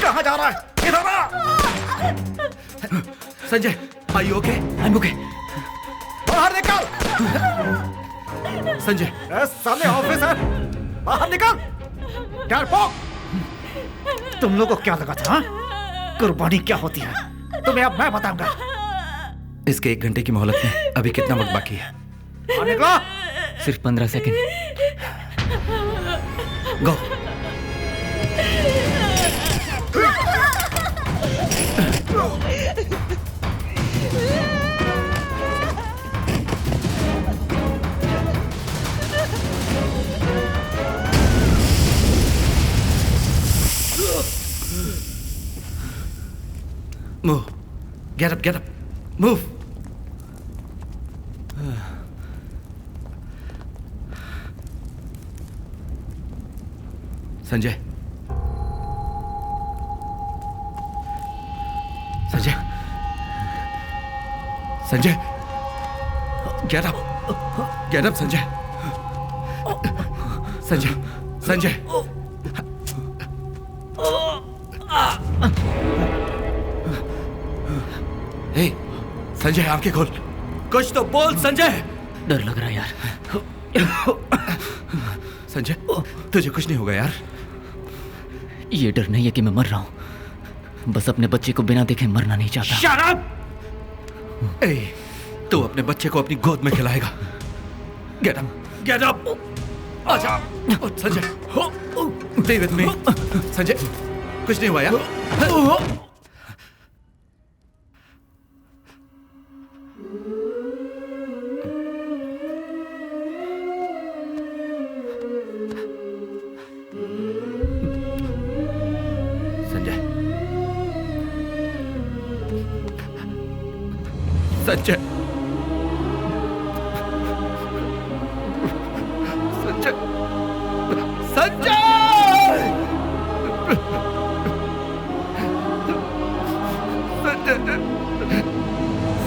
कहाँ जा रहा है? इधर आ! Sanjay, are you okay? I'm okay. बाहर निकल! संजय, सामने ऑफिस है, बाहर निकल! डरपोक! तुम लोगों को क्या लगा था? हाँ? कुर्बानी क्या होती है? तुम्हें अब मैं बताऊंगा। इसके 1 घंटे की मोहलत में अभी कितना वक्त बाकी है? निकलो! सिर्फ 15 second. Go. Move. Get up, get up. Move. Sanjay, Sanjay, Sanjay, get up, get up, Sanjay, Sanjay, Sanjay, hey, Sanjay आंखें खोल, कुछ तो बोल संजय। डर लग रहा है यार। संजय, तुझे कुछ नहीं होगा यार। ये डर नहीं है कि मैं मर रहा हूं, बस अपने बच्चे को बिना देखे मरना नहीं चाहता। Shut up! तू अपने बच्चे को अपनी गोद में खिलाएगा। Get up, get up! आजा, Sanjay, stay with me. Sanjay, कुछ नहीं हुआ यार। संजय, संजय, संजय, संजय,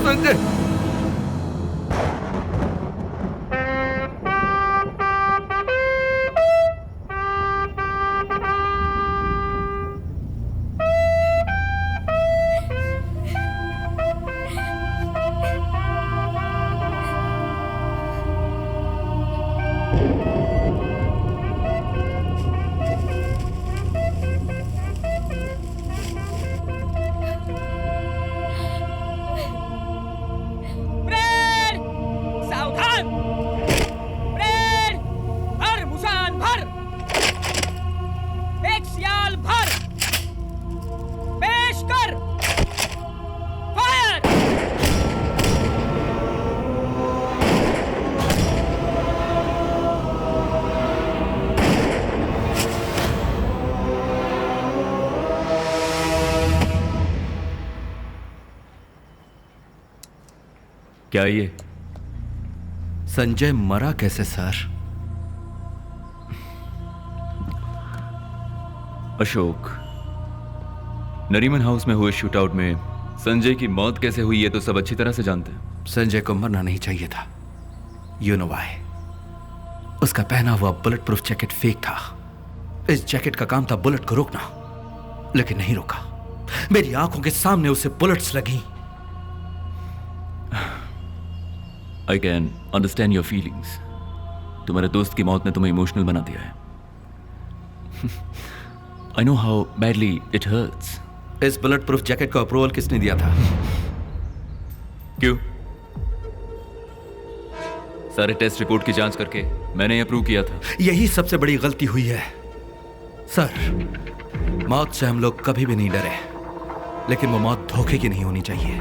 संजय, क्या ये? संजय मरा कैसे सर? अशोक, नरीमन हाउस में हुए शूटआउट में संजय की मौत कैसे हुई ये तो सब अच्छी तरह से जानते हैं। संजय को मरना नहीं चाहिए था। You know why? उसका पहना हुआ बुलेट प्रूफ जैकेट फेक था। इस जैकेट का काम था बुलेट को रोकना, लेकिन नहीं रोका। मेरी आंखों के सामने उसे बुलेट्स लगी। I can understand your feelings. तुम्हारे दोस्त की मौत ने तुम्हें इमोशनल बना दिया है। I know how badly it hurts. इस बुलेट प्रूफ जैकेट को अप्रूवल किसने दिया था? क्यों? सारे टेस्ट रिपोर्ट की जांच करके मैंने अप्रूव किया था। यही सबसे बड़ी गलती हुई है सर। मौत से हम लोग कभी भी नहीं डरे, लेकिन वो मौत धोखे की नहीं होनी चाहिए।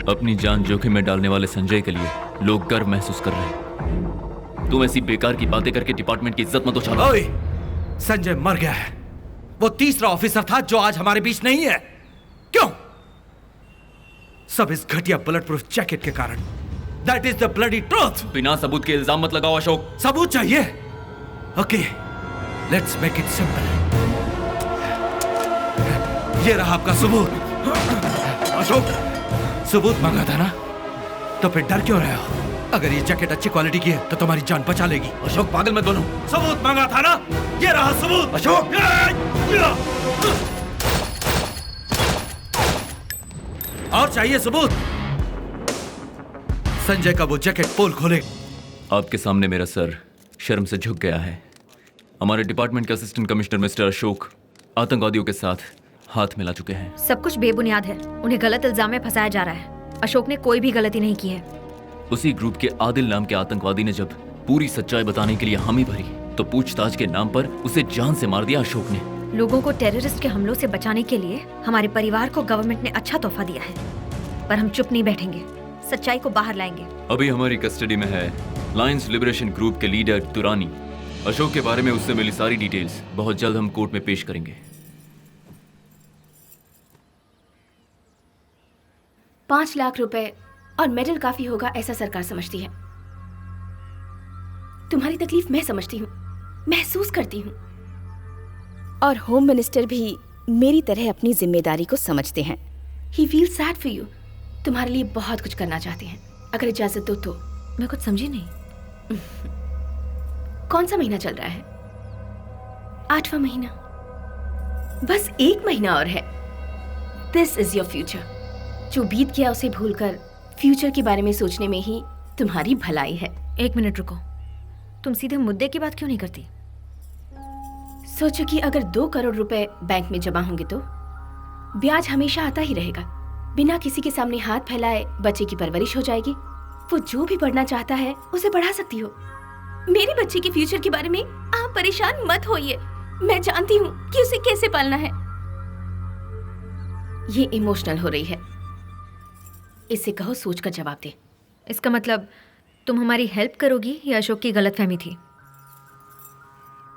अपनी जान जोखिम में डालने वाले संजय के लिए लोग गर्व महसूस कर रहे हैं। तुम ऐसी बेकार की बातें करके डिपार्टमेंट की इज्जत मत उछालो। ओए, संजय मर गया है। वो तीसरा ऑफिसर था जो आज हमारे बीच नहीं है। क्यों? सब इस घटिया बुलेट प्रूफ जैकेट के कारण। That is the bloody truth. बिना सबूत के इल्जाम मत लगाओ अशोक। सबूत चाहिए? Okay, let's make it simple. ये रहा आपका सबूत। अशोक, सबूत मांगा था ना, तो फिर डर क्यों रहे हो? अगर ये जैकेट अच्छी क्वालिटी की है तो तुम्हारी जान बचा लेगी। अशोक, पागल मत बनो। सबूत मांगा था ना, ये रहा सबूत। अशोक, और चाहिए सबूत? संजय का वो जैकेट पोल खोले। आपके सामने मेरा सर शर्म से झुक गया है। हमारे डिपार्टमेंट के असिस्टेंट कमिश्नर मिस्टर अशोक आतंकवादियों के साथ हाथ मिला चुके हैं। सब कुछ बेबुनियाद है। उन्हें गलत इल्जाम में फंसाया जा रहा है। अशोक ने कोई भी गलती नहीं की है। उसी ग्रुप के आदिल नाम के आतंकवादी ने जब पूरी सच्चाई बताने के लिए हामी भरी तो पूछताछ के नाम पर उसे जान से मार दिया अशोक ने। लोगों को टेररिस्ट के हमलों से बचाने के लिए हमारे परिवार को गवर्नमेंट ने अच्छा तोहफा दिया है, पर हम चुप नहीं बैठेंगे। सच्चाई को बाहर लाएंगे। अभी हमारी कस्टडी में है लायंस लिबरेशन ग्रुप के लीडर दुरानी। अशोक के बारे में उससे मिली सारी डिटेल्स बहुत जल्द हम कोर्ट में पेश करेंगे। 5 लाख रुपए और मेडल काफी होगा ऐसा सरकार समझती है। तुम्हारी तकलीफ मैं समझती हूँ, महसूस करती हूँ। और होम मिनिस्टर भी मेरी तरह अपनी जिम्मेदारी को समझते हैं। ही फील सैड फॉर यू। तुम्हारे लिए बहुत कुछ करना चाहते हैं। अगर इजाजत दो तो। मैं कुछ समझी नहीं। कौन सा महीना चल रहा है? 8वां महीना। बस 1 महीना और है। This is your future. जो बीत गया उसे भूलकर फ्यूचर के बारे में सोचने में ही तुम्हारी भलाई है। 1 मिनट रुको, तुम सीधे मुद्दे की बात क्यों नहीं करती? सोचो कि अगर 2 करोड़ रुपए बैंक में जमा होंगे तो ब्याज हमेशा आता ही रहेगा। बिना किसी के सामने हाथ फैलाए बच्चे की परवरिश हो जाएगी। वो जो भी पढ़ना चाहता है उसे पढ़ा सकती हो। मेरे बच्चे के फ्यूचर के बारे में आप परेशान मत होइए। मैं जानती हूँ कि उसे कैसे पालना है। ये इमोशनल हो रही है। इसे कहो सोच कर जवाब दे। इसका मतलब तुम हमारी हेल्प करोगी या अशोक की गलतफहमी थी?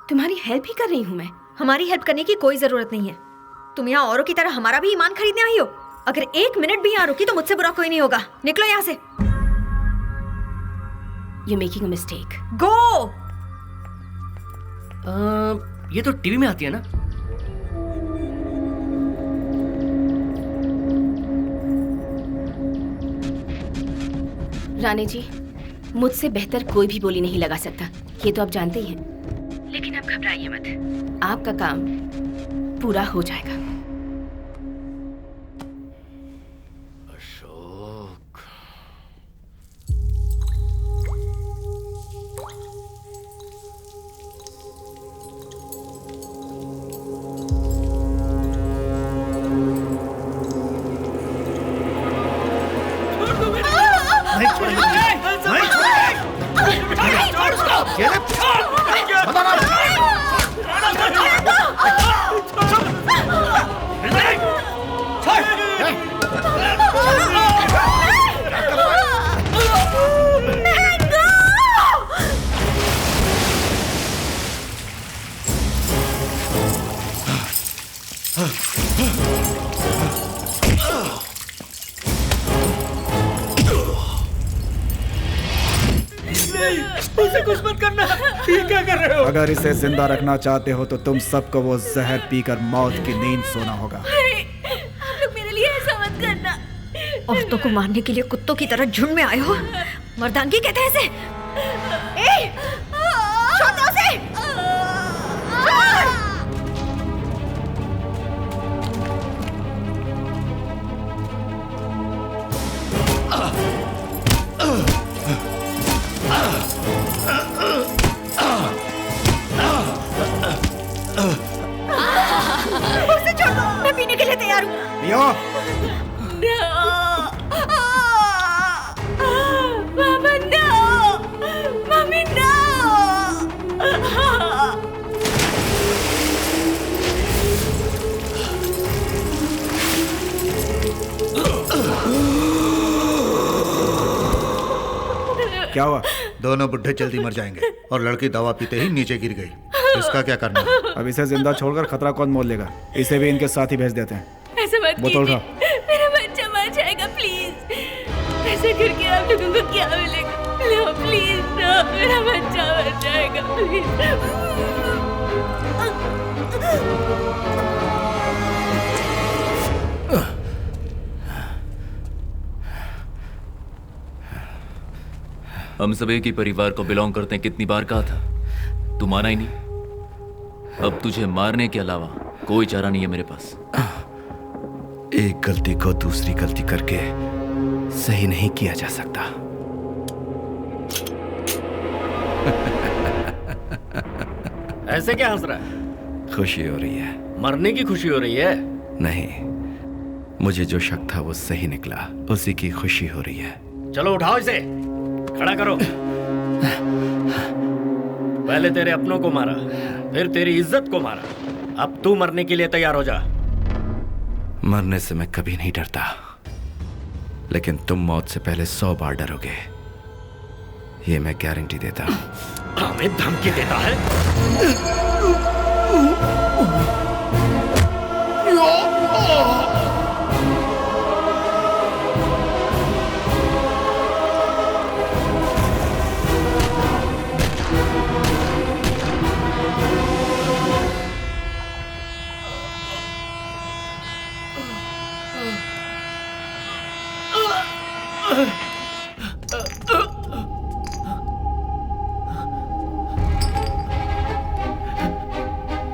तुम्हारी हेल्प ही कर रही हूँ मैं। हमारी हेल्प करने की कोई जरूरत नहीं है। तुम यहाँ औरों की तरह हमारा भी ईमान खरीदने आई हो। अगर 1 मिनट भी यहाँ रुकी तो मुझसे बुरा कोई नहीं होगा। निकलो यहाँ से। You're making a mistake. Go! ये तो टीवी में आती है ना। रानी जी, मुझसे बेहतर कोई भी बोली नहीं लगा सकता। ये तो आप जानते ही हैं। लेकिन आप घबराइए मत। आपका काम पूरा हो जाएगा। उसे कुछ मत करना। ये क्या कर रहे हो? अगर इसे जिंदा रखना चाहते हो तो तुम सबको वो जहर पीकर मौत की नींद सोना होगा। आप लोग मेरे लिए ऐसा मत करना। औरतों को मारने के लिए कुत्तों की तरह झुंड में आए हो। मर्दानगी कहते हैं इसे। ए, छोड़ दो उसे। छोड़। उसे छोड़ दो, मैं पीने के लिए तैयार हूँ। पियो। मामा no, मम्मी no। क्या हुआ? दोनों बुढ़े जल्दी मर जाएंगे और लड़की दवा पीते ही नीचे गिर गई। इसका क्या करना? अब इसे जिंदा छोड़कर खतरा कौन मोल लेगा? इसे भी इनके साथ ही भेज देते हैं। ऐसे मत बोतल कीजिए, उठाओ। मेरा बच्चा मर जाएगा प्लीज। ऐसे करके आप लोगों को क्या मिलेगा? लो प्लीज नो, मेरा बच्चा मर जाएगा प्लीज। हम सब एक ही परिवार को बिलोंग करते हैं, कितनी बार कहा था, तू माना ही नहीं। अब तुझे मारने के अलावा कोई चारा नहीं है मेरे पास। एक गलती को दूसरी गलती करके सही नहीं किया जा सकता। ऐसे क्या हंस रहा है? खुशी हो रही है। मरने की खुशी हो रही है? नहीं, मुझे जो शक था वो सही निकला, उसी की खुशी हो रही है। चलो उठाओ इसे, खड़ा करो। पहले तेरे अपनों को मारा, फिर तेरी इज्जत को मारा, अब तू मरने के लिए तैयार हो जा। मरने से मैं कभी नहीं डरता, लेकिन तुम मौत से पहले 100 बार डरोगे, ये मैं गारंटी देता हूं। हमें धमकी देता है?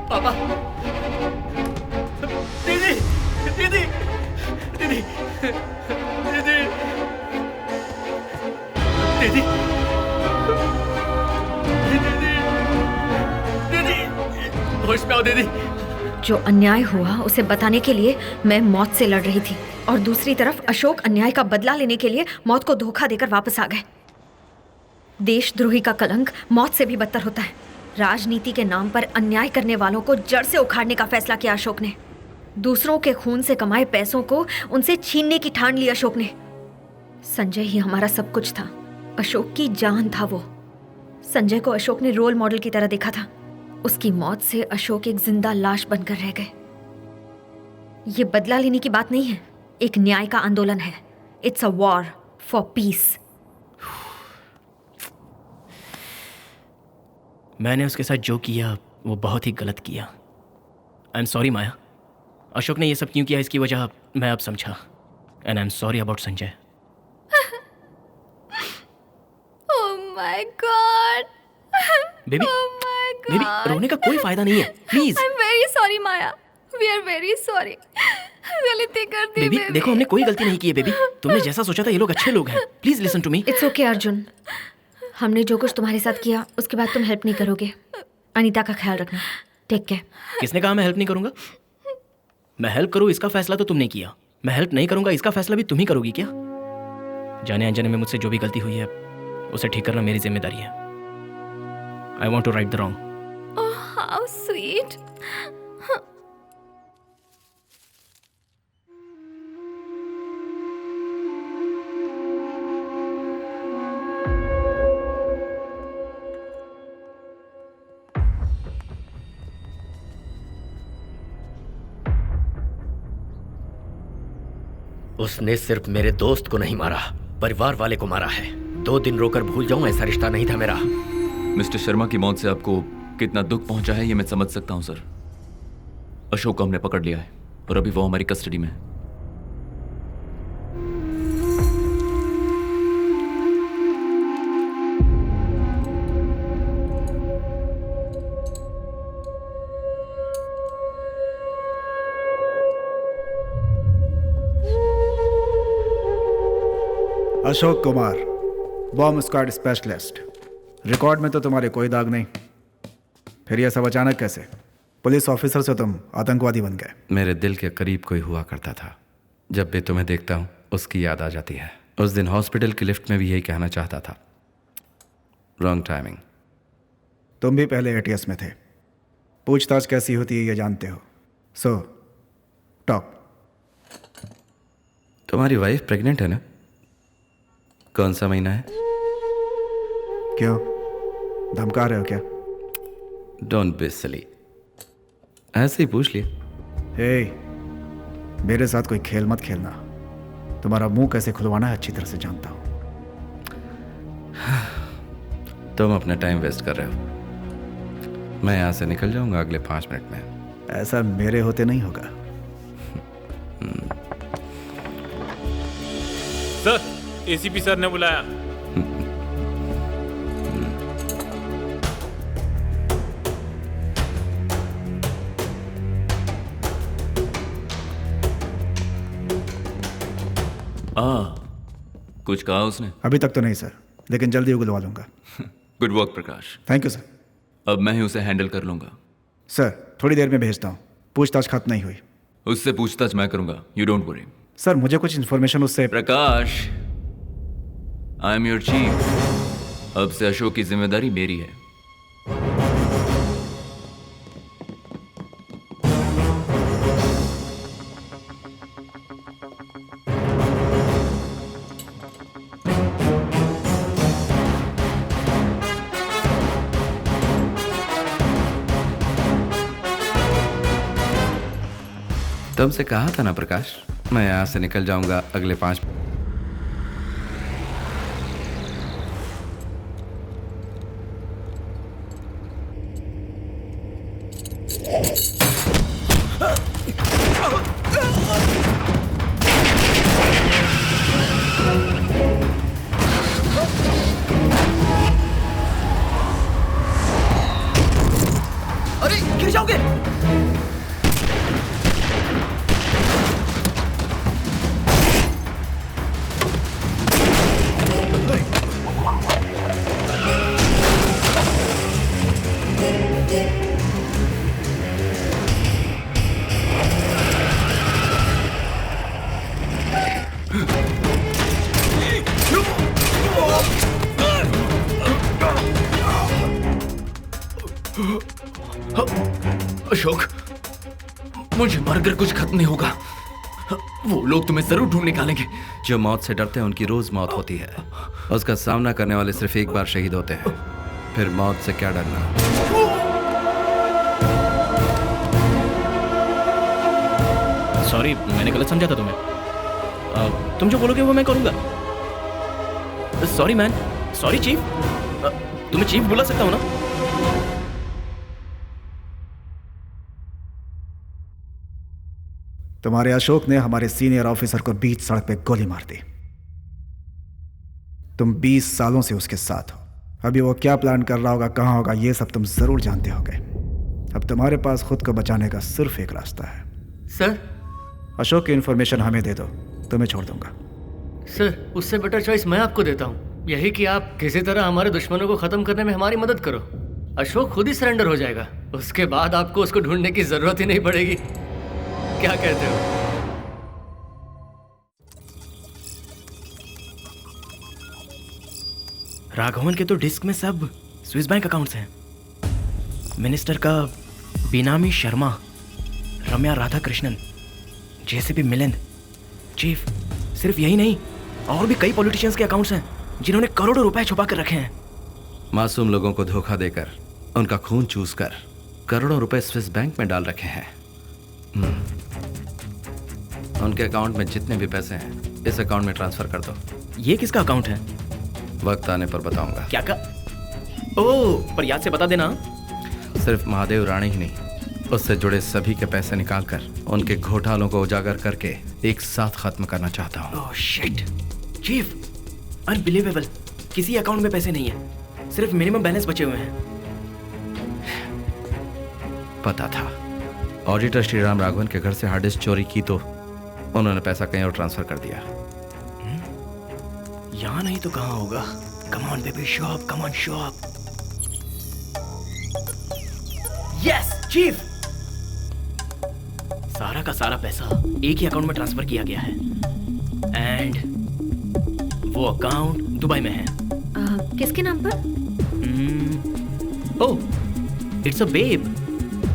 पापा, दीदी, दीदी, दीदी, दीदी, दीदी, दीदी, होश में आओ दीदी। जो अन्याय हुआ उसे बताने के लिए मैं मौत से लड़ रही थी और दूसरी तरफ अशोक अन्याय का बदला लेने के लिए मौत को धोखा देकर वापस आ गए। देशद्रोही का कलंक मौत से भी बदतर होता है। राजनीति के नाम पर अन्याय करने वालों को जड़ से उखाड़ने का फैसला किया अशोक ने। दूसरों के खून से कमाए पैसों को उनसे छीनने की ठान ली अशोक ने। संजय ही हमारा सब कुछ था, अशोक की जान था वो। संजय को अशोक ने रोल मॉडल की तरह देखा था। उसकी मौत से अशोक एक जिंदा लाश बनकर रह गए। ये बदला लेने की बात नहीं है, एक न्याय का आंदोलन है। It's a war for piece. मैंने उसके साथ जो किया वो बहुत ही गलत किया। आई एम सॉरी माया। अशोक ने ये सब क्यों किया इसकी वजह मैं अब समझा। And I am sorry about Sanjay. Oh my God. Baby, baby रोने का कोई फायदा नहीं है, please. I am very sorry Maya, we are very sorry. गलती कर दी बेबी। देखो हमने कोई गलती नहीं की है बेबी। तुमने जैसा सोचा था ये लोग अच्छे लोग हैं। Please listen to me. It's okay Arjun, हमने जो कुछ तुम्हारे साथ किया उसके बाद तुम हेल्प नहीं करोगे। अनीता का ख्याल रखना। Take care. किसने कहा मैं हेल्प नहीं करूंगा? मैं हेल्प करूं इसका फैसला तो तुमने किया, मैं हेल्प नहीं करूंगा इसका फैसला भी तुम ही करोगी क्या? जाने अनजाने में मुझसे जो भी गलती हुई है उसे ठीक करना मेरी जिम्मेदारी है। I want to right the wrong. Oh how sweet. उसने सिर्फ मेरे दोस्त को नहीं मारा, परिवार वाले को मारा है। 2 दिन रोकर भूल जाऊं ऐसा रिश्ता नहीं था मेरा। मिस्टर शर्मा की मौत से आपको कितना दुख पहुंचा है ये मैं समझ सकता हूं सर। अशोक को हमने पकड़ लिया है और अभी वो हमारी कस्टडी में है। Ashok Kumar, bomb squad specialist. Record में तो तुम्हारे कोई दाग नहीं, फिर यह सब अचानक कैसे? पुलिस ऑफिसर से तुम आतंकवादी बन गए। मेरे दिल के करीब कोई हुआ करता था। जब भी तुम्हें देखता हूँ उसकी याद आ जाती है। उस दिन हॉस्पिटल की लिफ्ट में भी यही कहना चाहता था। Wrong timing. तुम भी पहले एटीएस में थे। पूछताछ कैसी होती है ये जानते हो। So talk. तुम्हारी वाइफ प्रेग्नेंट है ना? कौन सा महीना है? क्यों, धमका रहे हो क्या? डोंट बी सिली, ऐसे ही पूछ लिया। हे, मेरे साथ कोई खेल मत खेलना। तुम्हारा मुंह कैसे खुलवाना है अच्छी तरह से जानता हूं। तुम अपना टाइम वेस्ट कर रहे हो। मैं यहां से निकल जाऊंगा अगले 5 मिनट में। ऐसा मेरे होते नहीं होगा। सर, एसीपी सर ने बुलाया। कुछ कहा उसने? अभी तक तो नहीं सर, लेकिन जल्दी उगलवा लूंगा। Good work Prakash. Thank you sir. अब मैं ही उसे हैंडल कर लूंगा। सर, थोड़ी देर में भेजता हूँ। पूछताछ खत्म नहीं हुई। उससे पूछताछ मैं करूंगा, यू डोंट वरी। सर, मुझे कुछ इन्फॉर्मेशन उससे। प्रकाश, आई एम योर चीफ। अब से अशोक की जिम्मेदारी मेरी है। तुमसे कहा था ना प्रकाश, मैं यहां से निकल जाऊंगा अगले 5 मिनट। अरे गिर जाओगे। अशोक, मुझे मरकर कुछ खत्म नहीं होगा। वो लोग तुम्हें जरूर ढूंढ निकालेंगे। जो मौत से डरते हैं उनकी रोज मौत होती है। उसका सामना करने वाले सिर्फ एक बार शहीद होते हैं, फिर मौत से क्या डरना। सॉरी, मैंने गलत समझा था तुम्हें। तुम जो बोलोगे वो मैं करूंगा। Sorry man, sorry chief. तुम्हें चीफ बुला सकता हूं ना? तुम्हारे अशोक ने हमारे सीनियर ऑफिसर को बीच सड़क पे गोली मार दी। तुम 20 सालों से उसके साथ हो। अभी वो क्या प्लान कर रहा होगा, कहां होगा, ये सब तुम जरूर जानते होगे। अब तुम्हारे पास खुद को बचाने का सिर्फ एक रास्ता है। सर, अशोक की इंफॉर्मेशन हमें दे दो, तुम्हें छोड़ दूंगा। सर, उससे बेटर चॉइस मैं आपको देता हूँ। यही कि आप किसी तरह हमारे दुश्मनों को खत्म करने में हमारी मदद करो। अशोक खुद ही सरेंडर हो जाएगा। उसके बाद आपको उसको ढूंढने की जरूरत ही नहीं पड़ेगी। क्या कहते हो? राघवन के तो डिस्क में सब स्विस बैंक अकाउंट्स हैं। मिनिस्टर का बेनामी शर्मा, रम्या राधाकृष्णन, जेसीपी मिलिंद। चीफ, सिर्फ यही नहीं, और भी कई पॉलिटिशियंस के अकाउंट्स हैं जिन्होंने करोड़ों रुपए छुपा कर रखे हैं। मासूम लोगों को धोखा देकर, उनका खून चूस कर करोड़ों रुपए स्विस बैंक में डाल रखे हैं। उनके अकाउंट में जितने भी पैसे हैं इस अकाउंट में ट्रांसफर कर दो। ये किसका अकाउंट है? वक्त आने पर बताऊंगा। क्या का? ओह, पर याद से बता देना। सिर्फ महादेव राणे ही नहीं, उससे जुड़े सभी के पैसे निकालकर उनके घोटालों को उजागर करके एक साथ खत्म करना चाहता हूँ। Oh shit chief, unbelievable. किसी अकाउंट में पैसे नहीं है, सिर्फ मिनिमम बैलेंस बचे हुए हैं। पता था। ऑडिटर श्रीराम राघवन के घर से हार्ड डिस्क चोरी की तो उन्होंने पैसा कहीं और ट्रांसफर कर दिया। यहाँ नहीं तो कहाँ होगा? Come on baby, show up, come on show up. Yes chief, सारा का सारा पैसा एक ही अकाउंट में ट्रांसफर किया गया है एंड वो अकाउंट दुबई में है। किसके नाम पर? ओह, इट्स अ बेब,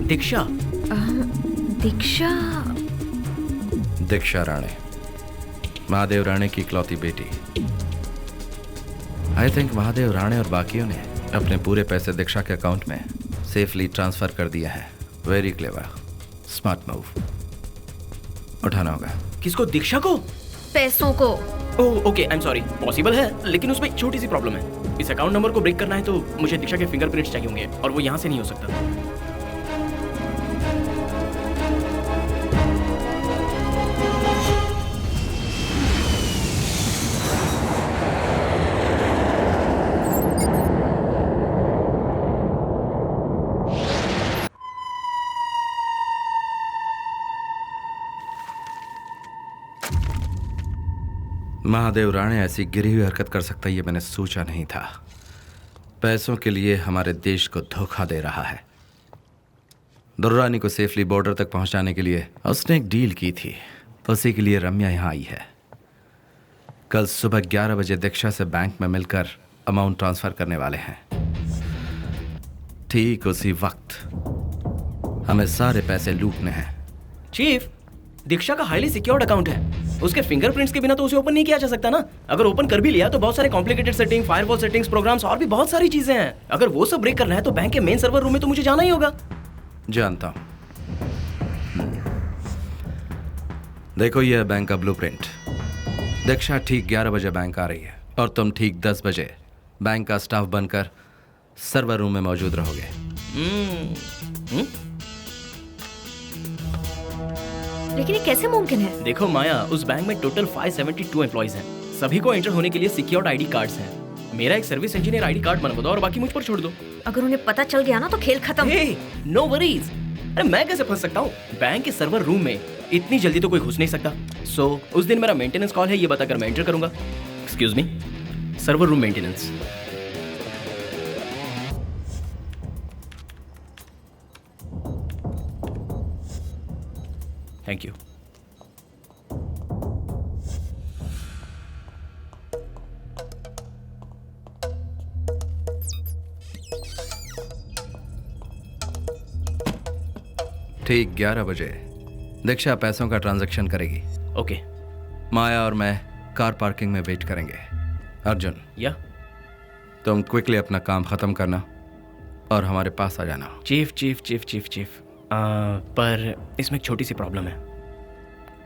दीक्षा। दीक्षा? दीक्षा राणे, महादेव राणे की इकलौती बेटी। आई थिंक महादेव राणे और बाकियों ने अपने पूरे पैसे दीक्षा के अकाउंट में सेफली ट्रांसफर कर दिया है। Very clever, smart move. उठाना होगा। किसको? दीक्षा को? पैसों को। Oh okay, I am sorry. Possible है, लेकिन उसमें एक छोटी सी प्रॉब्लम है। इस अकाउंट नंबर को ब्रेक करना है तो मुझे दीक्षा के फिंगरप्रिंट्स चाहिए होंगे और वो यहाँ से नहीं हो सकता। महादेव राणे ऐसी गिरी हुई हरकत कर सकता ये मैंने सोचा नहीं था। पैसों के लिए हमारे देश को धोखा दे रहा है। दुर्रानी को सेफली बॉर्डर तक पहुंचाने के लिए उसने एक डील की थी, उसी के लिए रम्या यहाँ आई है। कल सुबह 11 बजे दीक्षा से बैंक में मिलकर अमाउंट ट्रांसफर करने वाले हैं। ठीक उसी वक्त हमें सारे पैसे लूटने हैं। चीफ, दीक्षा का हाईली सिक्योर्ड अकाउंट है, उसके फिंगरप्रिंट्स के बिना तो उसे ओपन नहीं किया जा सकता ना। अगर ओपन कर भी लिया तो बहुत सारे complicated setting, firewall settings, programs और भी बहुत सारी चीजें हैं। अगर वो सब ब्रेक करना है तो बैंक के मेन सर्वर रूम में तो मुझे जाना ही होगा। जानता हूं। देखो, यह है बैंक का ब्लूप्रिंट। दीक्षा ठीक 11 बजे बैंक आ रही है और तुम ठीक 10 बजे बैंक का स्टाफ बनकर सर्वर रूम में मौजूद रहोगे। लेकिन ये कैसे मुमकिन है? देखो माया, उस बैंक में टोटल 572 एम्प्लॉइज हैं। सभी को एंटर होने के लिए सिक्योर्ड आईडी कार्ड्स हैं। मेरा एक सर्विस इंजीनियर आईडी कार्ड बनवा दो और बाकी मुझ पर छोड़ दो। अगर उन्हें पता चल गया ना तो खेल खत्म। No worries. अरे मैं कैसे फंस सकता हूँ? बैंक के सर्वर रूम में इतनी जल्दी तो कोई घुस नहीं सकता। सो उस दिन मेरा मेंटेनेंस कॉल है, ये बताकर मैं एंटर करूंगा। Excuse me, server room maintenance. Thank you. ठीक 11 बजे दीक्षा पैसों का ट्रांजैक्शन करेगी। ओके। माया और मैं कार पार्किंग में वेट करेंगे। अर्जुन, या तुम क्विकली अपना काम खत्म करना और हमारे पास आ जाना। Chief chief chief chief chief पर इसमें एक छोटी सी प्रॉब्लम है।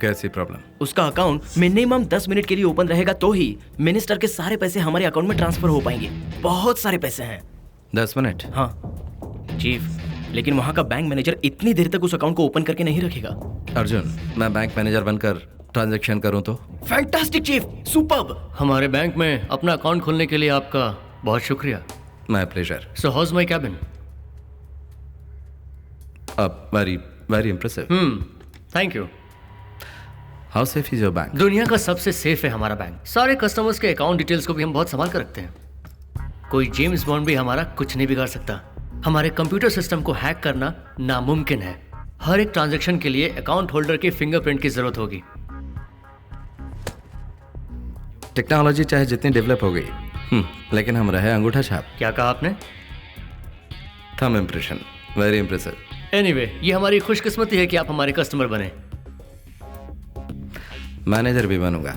कैसी प्रॉब्लम? उसका अकाउंट मिनिमम 10 मिनट के लिए ओपन रहेगा तो ही मिनिस्टर के सारे पैसे हमारे अकाउंट में ट्रांसफर हो पाएंगे। बहुत सारे पैसे हैं। 10 मिनट? हाँ चीफ, लेकिन वहाँ का बैंक मैनेजर इतनी देर तक उस अकाउंट को ओपन करके नहीं रखेगा। अर्जुन, मैं बैंक मैनेजर बनकर ट्रांजैक्शन करूं तो? Fantastic chief, superb. हमारे बैंक में अपना अकाउंट खोलने के लिए आपका बहुत शुक्रिया। My pleasure. So house my cabin? Very very impressive. Thank you. How safe is your bank? दुनिया का सबसे सेफ है हमारा बैंक। सारे कस्टमर्स के अकाउंट डिटेल्स को भी हम बहुत संभाल कर रखते हैं। कोई जेम्स बॉन्ड भी हमारा कुछ नहीं बिगाड़ सकता। हमारे कंप्यूटर सिस्टम को हैक करना नामुमकिन है। हर एक ट्रांजैक्शन के लिए अकाउंट होल्डर के फिंगरप्रिंट की जरूरत होगी। टेक्नोलॉजी चाहे जितनी डेवलप हो गई, लेकिन हम रहे अंगूठा छाप। क्या कहा आपने? Thumb impression. Very impressive. Anyway, ये हमारी खुशकिस्मती है कि आप हमारे कस्टमर बने। मैनेजर भी बनूंगा।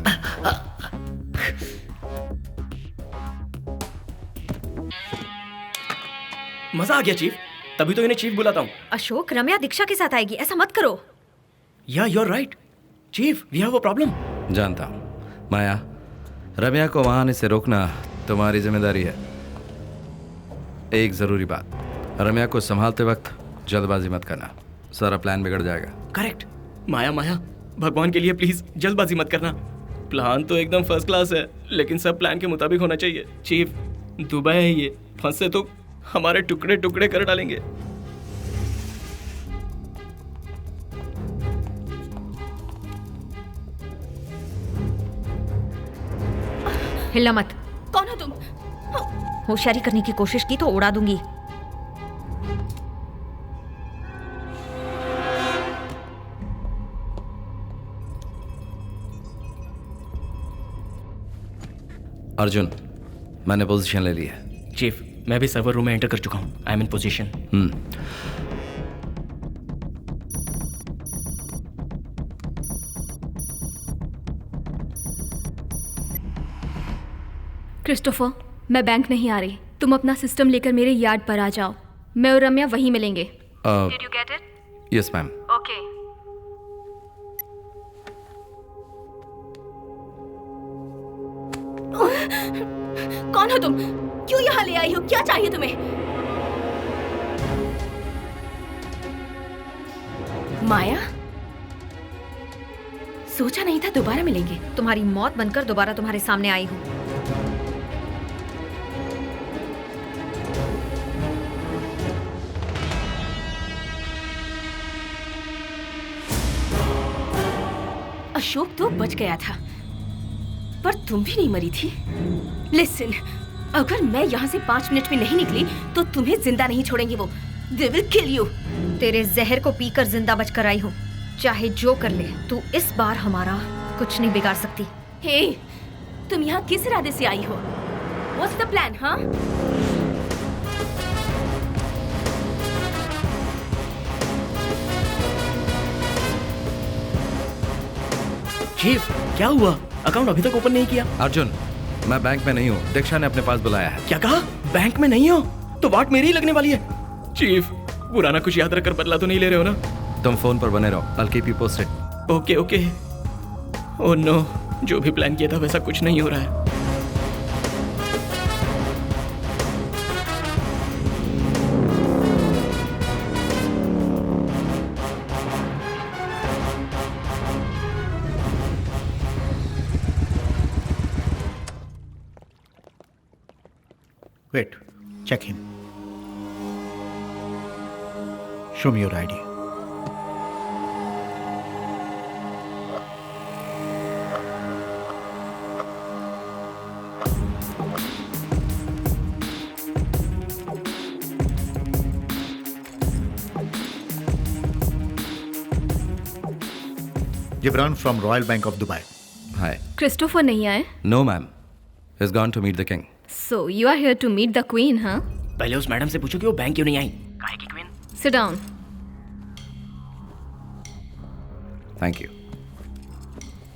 मजा आ गया चीफ, तभी तो इन्हें चीफ बुलाता हूँ। अशोक, रम्या दीक्षा के साथ आएगी, ऐसा मत करो। Yeah you are right chief, we have a problem. जानता हूँ। माया, रम्या को वहां आने से रोकना तुम्हारी जिम्मेदारी है। एक जरूरी बात, रम्या को संभालते वक्त जल्दबाजी मत करना, सारा प्लान बिगड़ जाएगा। करेक्ट। माया माया, भगवान के लिए प्लीज जल्दबाजी मत करना। प्लान तो एकदम फर्स्ट क्लास है, लेकिन सब प्लान के मुताबिक होना चाहिए। चीफ, दुबई है ये, फंसे तो हमारे टुकड़े टुकड़े कर डालेंगे। हिलना मत। कौन हो तुम? होशियारी करने की कोशिश की तो उड़ा दूंगी। अर्जुन, मैंने पोजीशन ले ली है। चीफ, मैं भी सर्वर रूम में एंटर कर चुका हूँ। I am in position. Christopher, मैं बैंक नहीं आ रही। तुम अपना सिस्टम लेकर मेरे यार्ड पर आ जाओ। मैं और रम्या वहीं मिलेंगे। Did you get it? Yes, ma'am. Okay. कौन हो तुम? क्यों यहाँ ले आई हो? क्या चाहिए तुम्हें? माया, सोचा नहीं था दोबारा मिलेंगे। तुम्हारी मौत बनकर दोबारा तुम्हारे सामने आई हूँ। अशोक तो बच गया था, पर तुम भी नहीं मरी थी। लिसन, अगर मैं यहाँ से 5 मिनट में नहीं निकली तो तुम्हें जिंदा नहीं छोड़ेंगे वो। They will kill you। तेरे जहर को पीकर जिंदा बचकर आई हूँ। चाहे जो कर ले, तू इस बार हमारा कुछ नहीं बिगाड़ सकती। हे, तुम यहाँ किस इरादे से आई हो? What's the plan, हाँ? चीफ, क्या हुआ? अकाउंट अभी तक ओपन नहीं किया। अर्जुन, मैं बैंक में नहीं हूँ, दीक्षा ने अपने पास बुलाया है। क्या कहा? बैंक में नहीं हो तो वाट मेरी ही लगने वाली है। चीफ, पुराना कुछ याद रखकर बदला तो नहीं ले रहे हो ना? तुम फोन पर बने रहो, I'll keep you posted। Okay okay. Oh no, जो भी प्लान किया था वैसा कुछ नहीं हो रहा है। Wait, check him. Show me your ID. Gibran from Royal Bank of Dubai. Hi. Christopher नहीं आए? No, ma'am. He's gone to meet the king. So you are here to meet the queen, huh? पहले उस madam से पूछो कि वो bank क्यों नहीं आई। काहे की queen? Sit down. Thank you.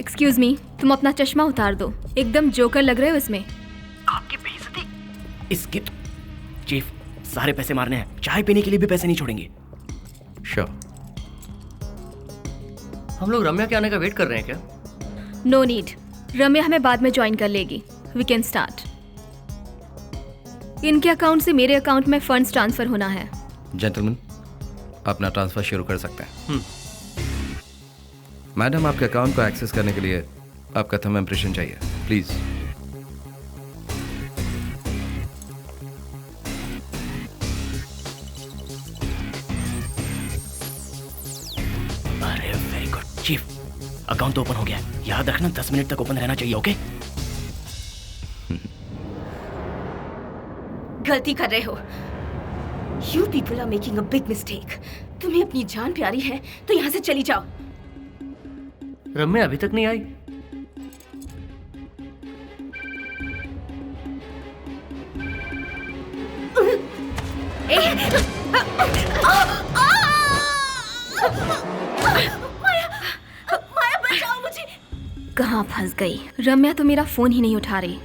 Excuse me, तुम अपना चश्मा उतार दो। एकदम जोकर लग रहे हो इसमें। आपकी बेइज्जती। इसके चीफ, सारे पैसे मारने हैं, चाय पीने के लिए भी पैसे नहीं छोड़ेंगे। Sure. हम लोग रम्या के आने का वेट कर रहे हैं क्या? No need. रम्या हमें बाद में ज्वाइन कर लेगी। We can start. इनके अकाउंट से मेरे अकाउंट में फंड्स ट्रांसफर होना है। जेंटलमैन, अपना ट्रांसफर शुरू कर सकते हैं। मैडम, आपके अकाउंट को एक्सेस करने के लिए आपका थंब इम्प्रेशन चाहिए, प्लीज। अरे वेरी गुड चीफ, अकाउंट तो ओपन हो गया। याद रखना 10 मिनट तक ओपन रहना चाहिए। ओके? गलती कर रहे हो। You people are making a big mistake। तुम्हें अपनी जान प्यारी है तो यहाँ से चली जाओ। रम्या अभी तक नहीं आई। माया बचाओ मुझे। कहाँ फंस गई? रम्या तो मेरा फोन ही नहीं उठा रही।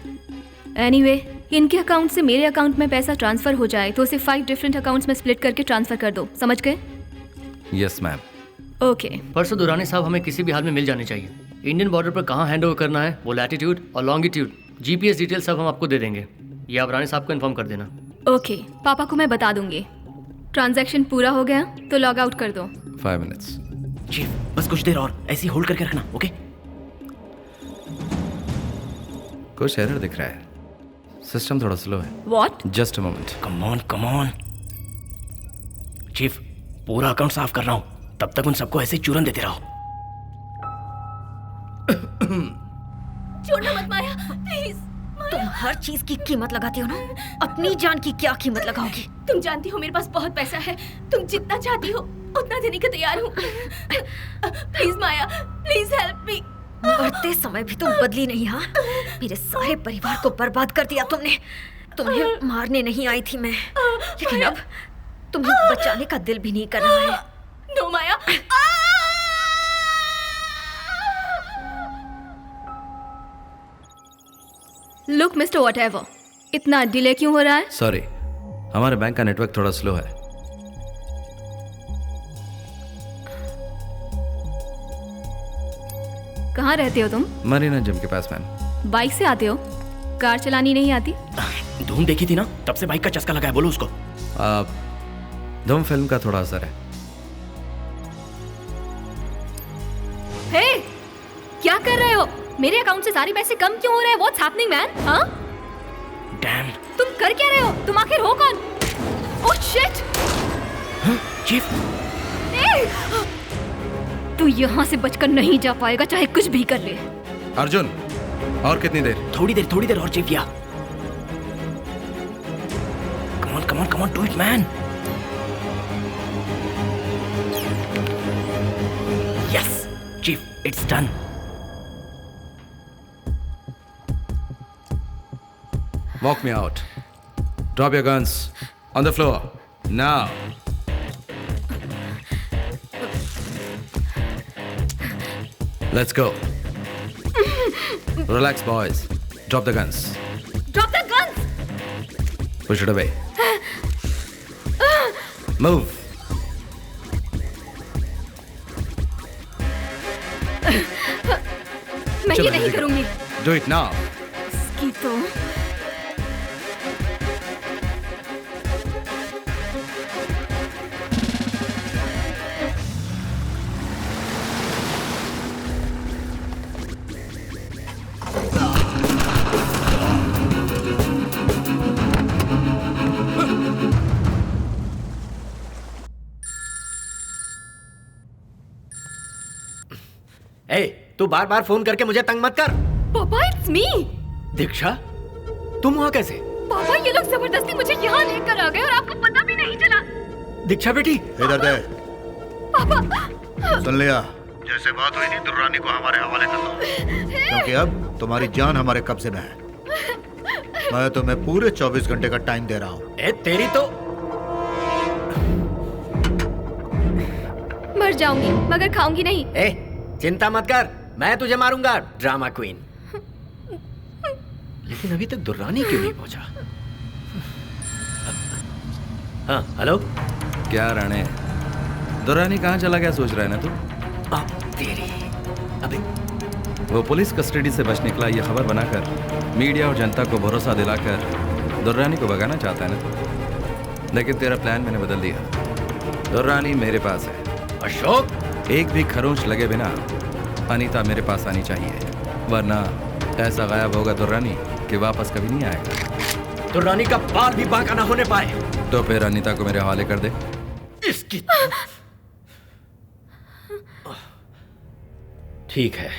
एनीवे, इनके अकाउंट से मेरे अकाउंट में पैसा ट्रांसफर हो जाए तो उसे 5 डिफरेंट अकाउंट्स में स्प्लिट करके ट्रांसफर कर दो। समझ गए? Yes ma'am. ओके। परसों दुरानी साहब हमें किसी भी हाल में मिल जाने चाहिए। इंडियन बॉर्डर पर कहाँ हैंड ओवर करना है, वो लैटिट्यूड और लॉन्गिट्यूड, GPS डिटेल सब हम आपको दे देंगे। ये आप रानी साहब को इन्फॉर्म कर देना। ओके, पापा को मैं बता दूंगी। ट्रांजैक्शन पूरा हो गया तो लॉग आउट कर दो। 5 minutes. चीफ बस कुछ देर और ऐसे ही होल्ड करके रखना, ओके? कुछ एरर दिख रहा है, सिस्टम थोड़ा स्लो है। What? Just a moment. Come on chief, पूरा अकाउंट साफ कर रहा हूँ, तब तक उन सबको ऐसे चूरन देते रहो। छोड़ना मत माया, प्लीज। तुम हर चीज की कीमत लगाती हो ना, अपनी जान की क्या कीमत लगाओगी? तुम जानती हो मेरे पास बहुत पैसा है, तुम जितना चाहती हो उतना देने को तैयार हूँ। Please Maya, please help me. मरते समय भी तुम बदली नहीं। हाँ, मेरे सारे परिवार को बर्बाद कर दिया तुमने। तुम्हें मारने नहीं आई थी मैं, लेकिन अब तुम्हें बचाने का दिल भी नहीं कर रहा है। नो माया। लुक मिस्टर व्हाटएवर, इतना डिले क्यों हो रहा है? सॉरी, हमारे बैंक का नेटवर्क थोड़ा स्लो है। कहाँ रहते हो तुम? मरीना जिम के पास मैम। बाइक से आते हो? कार चलानी नहीं आती? धूम देखी थी ना, तब से बाइक का चस्का लगा है, बोलो उसको। धूम फिल्म का थोड़ा असर है। हे, क्या कर रहे हो? मेरे अकाउंट से सारे पैसे कम क्यों हो रहे हैं? What's happening man? हाँ? डैम। तुम कर क्या रहे हो? तुम आखिर हो कौन? Oh shit! चीफ, तू यहाँ से बचकर नहीं जा पाएगा, चाहे कुछ भी कर ले। अर्जुन, और कितनी देर? थोड़ी देर और चीफ। या come on do it man. Yes chief, it's done. Walk me out. Drop your guns on the floor now. Let's go. Relax, boys. Drop the guns. Drop the guns. Push it away. Move. मैं ये नहीं करूंगी। Do it now. इसकी तो तू बार बार phone करके मुझे तंग मत कर। पापा, इट्स मी। दीक्षा, तुम वहां कैसे? पापा, ये लोग जबरदस्ती मुझे यहाँ लेकर आ गए और आपको पता भी नहीं चला। दीक्षा बेटी, इधर दे। पापा, सुन लिया? जैसे बात हुई थी दुर्रानी को हमारे हवाले कर दो, क्योंकि अब तुम्हारी जान हमारे कब्जे में है। मैं तुम्हें पूरे 24 घंटे का टाइम दे रहा हूँ। तेरी तो मर जाऊंगी मगर खाऊंगी नहीं। चिंता मत कर, मैं तुझे मारूंगा ड्रामा क्वीन। लेकिन अभी तक दुर्रानी क्यों नहीं पहुंचा? हाँ, हेलो। क्या राणे, दुर्रानी कहाँ चला गया सोच रहा है ना तू? तेरी अबे वो पुलिस कस्टडी से बच निकला, ये खबर बनाकर मीडिया और जनता को भरोसा दिलाकर दुर्रानी को भगाना चाहता है ना तू? लेकिन तेरा प्लान मैंने बदल दिया। दुर्रानी मेरे पास है। अशोक, एक भी खरोंच लगे बिना अनीता मेरे पास आनी चाहिए, वरना ऐसा गायब होगा दुर्रानी कि वापस कभी नहीं आएगा। दुर्रानी का बाल भी बांका ना होने पाए। तो फिर अनीता को मेरे हवाले कर दे। इसकी ठीक है,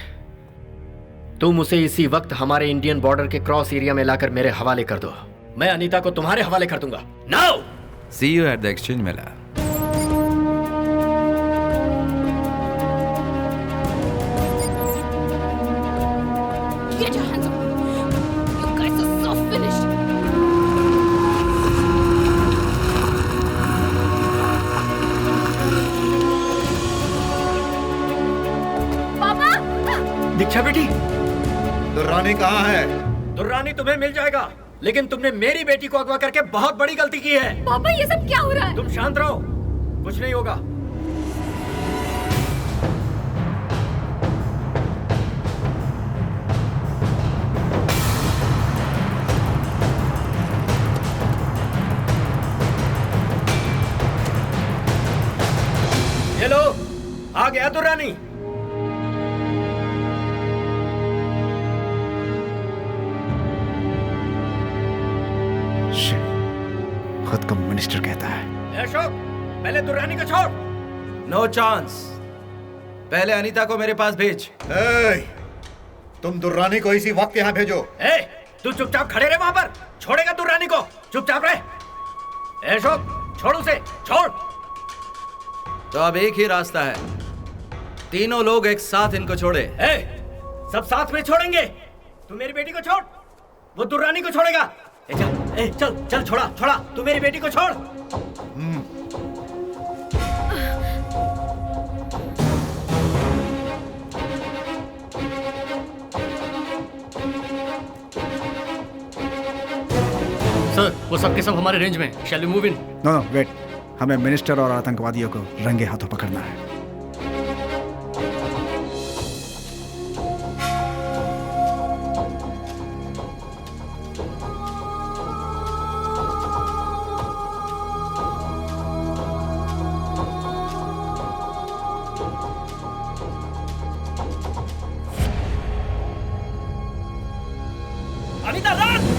तुम उसे इसी वक्त हमारे इंडियन बॉर्डर के क्रॉस एरिया में लाकर मेरे हवाले कर दो। मैं अनीता को तुम्हारे हवाले कर दूंगा। Now see you at the exchange Mela. Get your hands up. You guys are so finished. पापा! दीक्षा बेटी, दुर्रानी कहाँ है? दुर्रानी तुम्हें मिल जाएगा, लेकिन तुमने मेरी बेटी को अगवा करके बहुत बड़ी गलती की है। पापा, ये सब क्या हो रहा है? तुम शांत रहो, कुछ नहीं होगा। ये लो, आ गया दुर्रानी। खुद को मिनिस्टर कहता है। अशोक, पहले दुर्रानी को छोड़। No chance. पहले अनीता को मेरे पास भेज। तुम दुर्रानी को इसी वक्त यहाँ भेजो। तू चुपचाप खड़े रहे वहां पर। छोड़ेगा दुर्रानी को? चुपचाप रहे। अशोक, छोड़ उसे, छोड़। तो अब एक ही रास्ता है, तीनों लोग एक साथ इनको छोड़े। सब साथ में छोड़ेंगे। तू मेरी बेटी को छोड़, वो दुर्रानी को छोड़ेगा। चल चल चल, छोड़ा छोड़ा, तू मेरी बेटी को छोड़। सर, वो सब के सब हमारे रेंज में। Shall we move in? No wait, हमें मिनिस्टर और आतंकवादियों को रंगे हाथों पकड़ना है। अनीता, रन!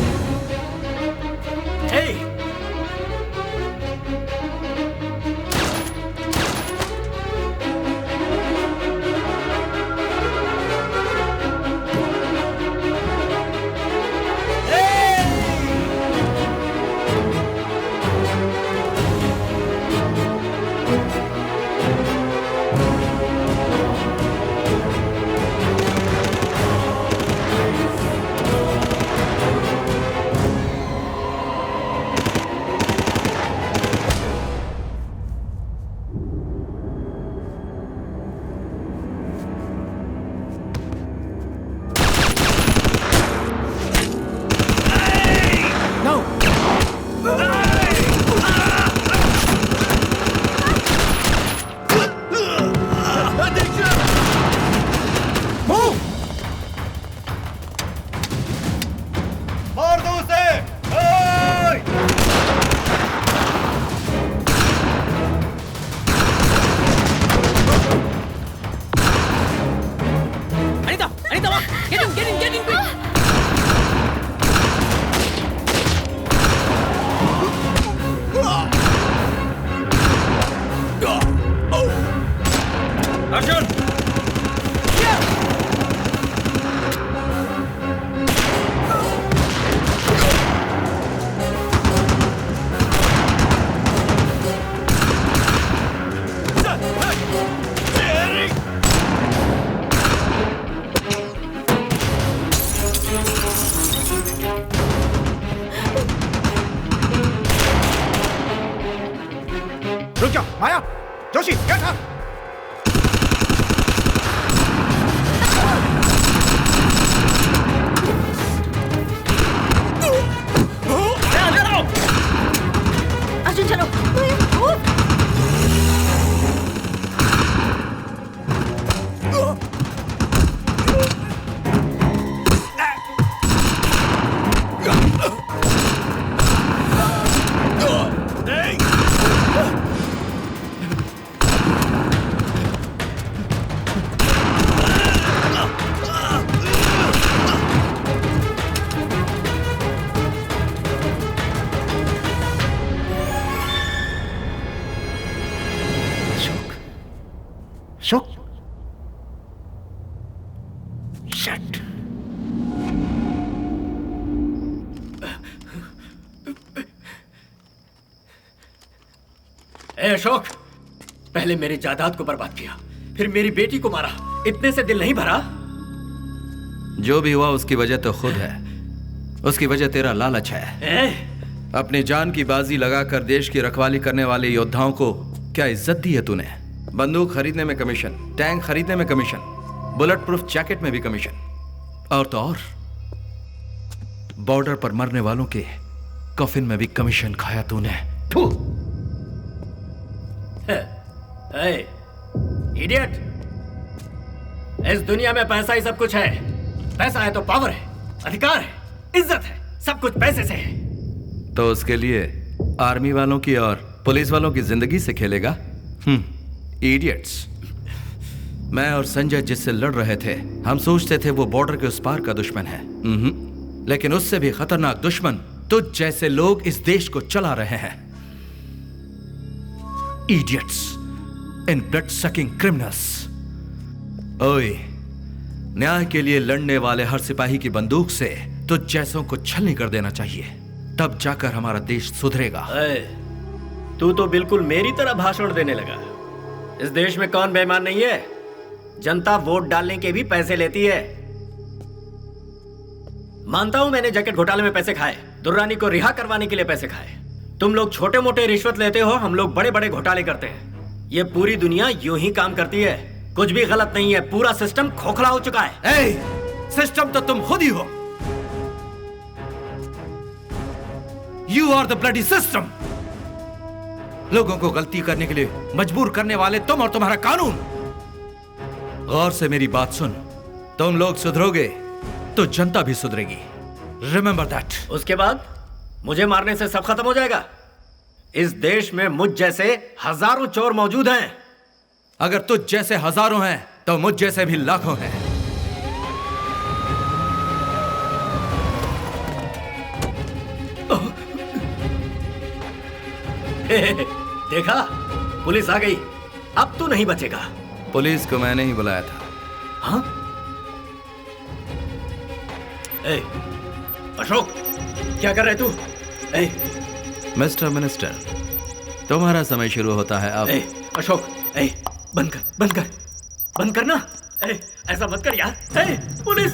रुक जाओ, माया, जोशी, गेट अप। अर्जुन चलो। शोक, शिट। अशोक, पहले मेरी जायदाद को बर्बाद किया, फिर मेरी बेटी को मारा। इतने से दिल नहीं भरा? जो भी हुआ उसकी वजह तो खुद है। उसकी वजह तेरा लालच है। अपनी जान की बाजी लगाकर देश की रखवाली करने वाले योद्धाओं को क्या इज्जत दी है तूने? बंदूक खरीदने में कमीशन, टैंक खरीदने में कमीशन, बुलेट प्रूफ जैकेट में भी कमीशन, और तो और बॉर्डर पर मरने वालों के कफिन में भी कमीशन खाया तूने। इडियट! इस दुनिया में पैसा ही सब कुछ है। पैसा है तो पावर है, अधिकार है, इज्जत है, सब कुछ पैसे से है। तो उसके लिए आर्मी वालों की और पुलिस वालों की जिंदगी से खेलेगा? इडियट्स। मैं और संजय जिससे लड़ रहे थे, हम सोचते थे वो बॉर्डर के उस पार का दुश्मन है। लेकिन उससे भी खतरनाक दुश्मन तुझ जैसे लोग इस देश को चला रहे हैं। Idiots in blood sucking criminals. ओए, न्याय के लिए लड़ने वाले हर सिपाही की बंदूक से तुझ जैसों को छलनी कर देना चाहिए, तब जाकर हमारा देश सुधरेगा। तू तो बिल्कुल मेरी तरह भाषण देने लगा। इस देश में कौन बेईमान नहीं है? जनता वोट डालने के भी पैसे लेती है। मानता हूं मैंने जैकेट घोटाले में पैसे खाए, दुर्रानी को रिहा करवाने के लिए पैसे खाए। तुम लोग छोटे मोटे रिश्वत लेते हो, हम लोग बड़े बड़े घोटाले करते हैं। ये पूरी दुनिया यूं ही काम करती है। कुछ भी गलत नहीं है, पूरा सिस्टम खोखला हो चुका है। सिस्टम तो तुम खुद ही हो। You are the bloody system. लोगों को गलती करने के लिए मजबूर करने वाले तुम और तुम्हारा कानून। गौर से मेरी बात सुन, तुम लोग सुधरोगे तो जनता भी सुधरेगी। Remember that. उसके बाद मुझे मारने से सब खत्म हो जाएगा? इस देश में मुझ जैसे हजारों चोर मौजूद हैं। अगर तुझ जैसे हजारों हैं तो मुझ जैसे भी लाखों हैं। देखा, पुलिस आ गई। अब तू नहीं बचेगा। पुलिस को मैंने ही बुलाया था। हाँ? ए, अशोक, क्या कर रहे तू? मिस्टर मिनिस्टर, तुम्हारा समय शुरू होता है अब। अशोक, बंद कर, बंद कर, बंद करना। ऐसा मत कर यार। पुलिस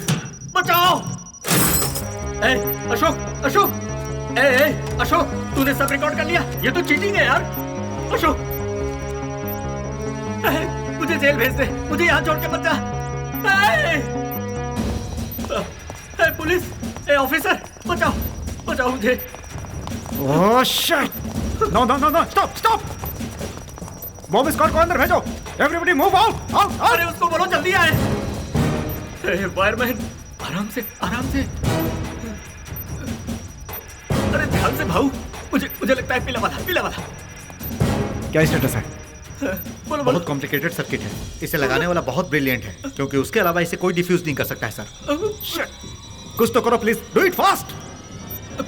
बचाओ। अशोक, अशोक, अशोक, तूने सब रिकॉर्ड कर लिया? ये तो चीटिंग है यार। अशोक, मुझे जेल भेज दे, मुझे यहाँ छोड़ के मत जा। पुलिस, ऑफिसर, बचाओ, बचाओ मुझे। Oh shit! No no no no, stop stop! Bomb squad को अंदर भेजो। Everybody move out, out. अरे उसको बोलो जल्दी आए। फायरमैन, आराम से, आराम से। अरे ध्यान से भाऊ, मुझे लगता है पीला वाला। क्या स्टेटस है? बोलो। बहुत कॉम्प्लिकेटेड सर्किट है। इसे लगाने वाला बहुत ब्रिलियंट है, क्योंकि उसके अलावा इसे कोई डिफ्यूज नहीं कर सकता है सर। कुछ तो करो प्लीज, डू इट फास्ट।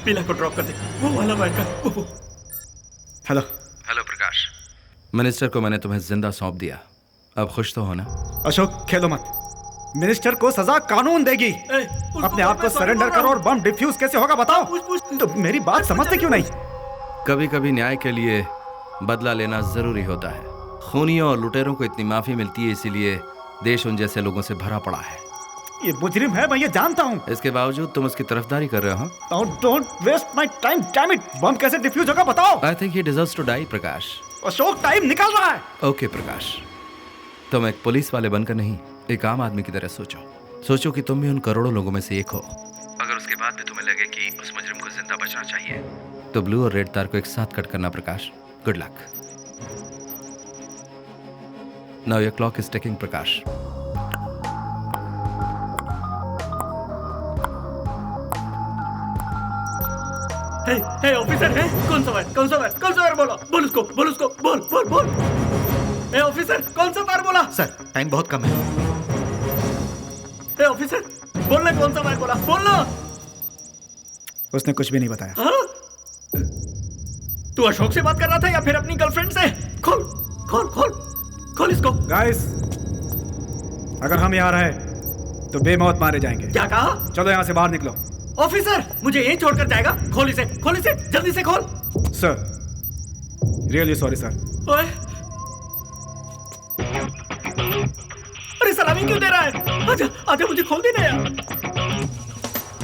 पीला को ड्रॉप कर दे, वो वाला वायर का। हेलो। हेलो प्रकाश, मिनिस्टर को मैंने तुम्हें जिंदा सौंप दिया। अब खुश तो हो ना? अशोक, खेलो मत। मिनिस्टर को सजा कानून देगी। अपने आप को सरेंडर करो और बम डिफ्यूज कैसे होगा बताओ। तो मेरी बात समझते क्यों नहीं? कभी कभी न्याय के लिए बदला लेना जरूरी होता है। खूनियों और लुटेरों को इतनी माफी मिलती है, इसीलिए देश उन जैसे लोगों से भरा पड़ा है। ये मुजरिम है, मैं ये जानता हूँ। इसके बावजूद तुम उसकी तरफदारी कर रहे हो। Don't waste my time, damn it. Bomb कैसे डिफ्यूज होगा बताओ। I think he deserves to die Prakash. Ashok, time निकल रहा है। ओके प्रकाश, तुम एक पुलिस वाले बनकर नहीं, एक आम आदमी की तरह सोचो कि तुम भी उन करोड़ों लोगों में से एक हो। अगर उसके बाद भी तुम्हें लगे कि उस मुजरिम को जिंदा बचना चाहिए, तो ब्लू और रेड तार को एक साथ कट करना Prakash. Good luck. Now your clock is ticking Prakash. Officer है? कौन सा वायर बोल। ऑफिसर, कौन सा वायर बोला? सर, टाइम बहुत कम है। ऑफिसर, बोलना कौन सा वायर बोला, बोलना। उसने कुछ भी नहीं बताया। हाँ? तू अशोक से बात कर रहा था या फिर अपनी गर्लफ्रेंड से? खोल इसको। गाइस, अगर हम यहाँ रहे तो बेमौत मारे जाएंगे। क्या कहा? चलो यहाँ से बाहर निकलो। ऑफिसर, मुझे यहीं छोड़कर जाएगा? खोल इसे, जल्दी से खोल। Sir, really sorry sir. अरे सलामी क्यों दे रहा है? आजा, मुझे खोल देना यार।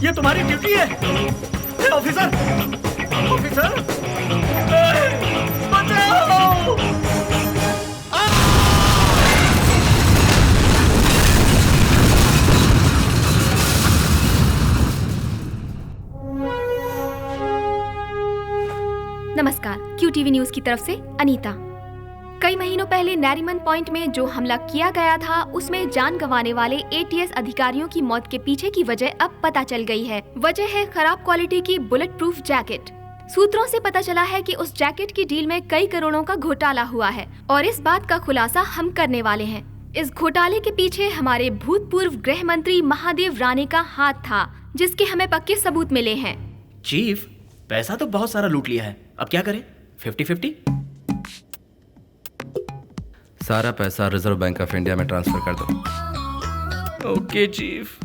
ये तुम्हारी ड्यूटी है। ऑफिसर, बचाओ! नमस्कार, QTV न्यूज की तरफ से अनीता। कई महीनों पहले नैरीमन पॉइंट में जो हमला किया गया था, उसमें जान गंवाने वाले ATS अधिकारियों की मौत के पीछे की वजह अब पता चल गई है। वजह है खराब क्वालिटी की बुलेट प्रूफ जैकेट। सूत्रों से पता चला है कि उस जैकेट की डील में कई करोड़ों का घोटाला हुआ है और इस बात का खुलासा हम करने वाले हैं। इस घोटाले के पीछे हमारे भूतपूर्व गृह मंत्री महादेव राणे का हाथ था, जिसके हमें पक्के सबूत मिले हैं। चीफ, पैसा तो बहुत सारा लूट लिया है, अब क्या करें? 50-50? सारा पैसा रिजर्व बैंक ऑफ इंडिया में ट्रांसफर कर दो। ओके चीफ,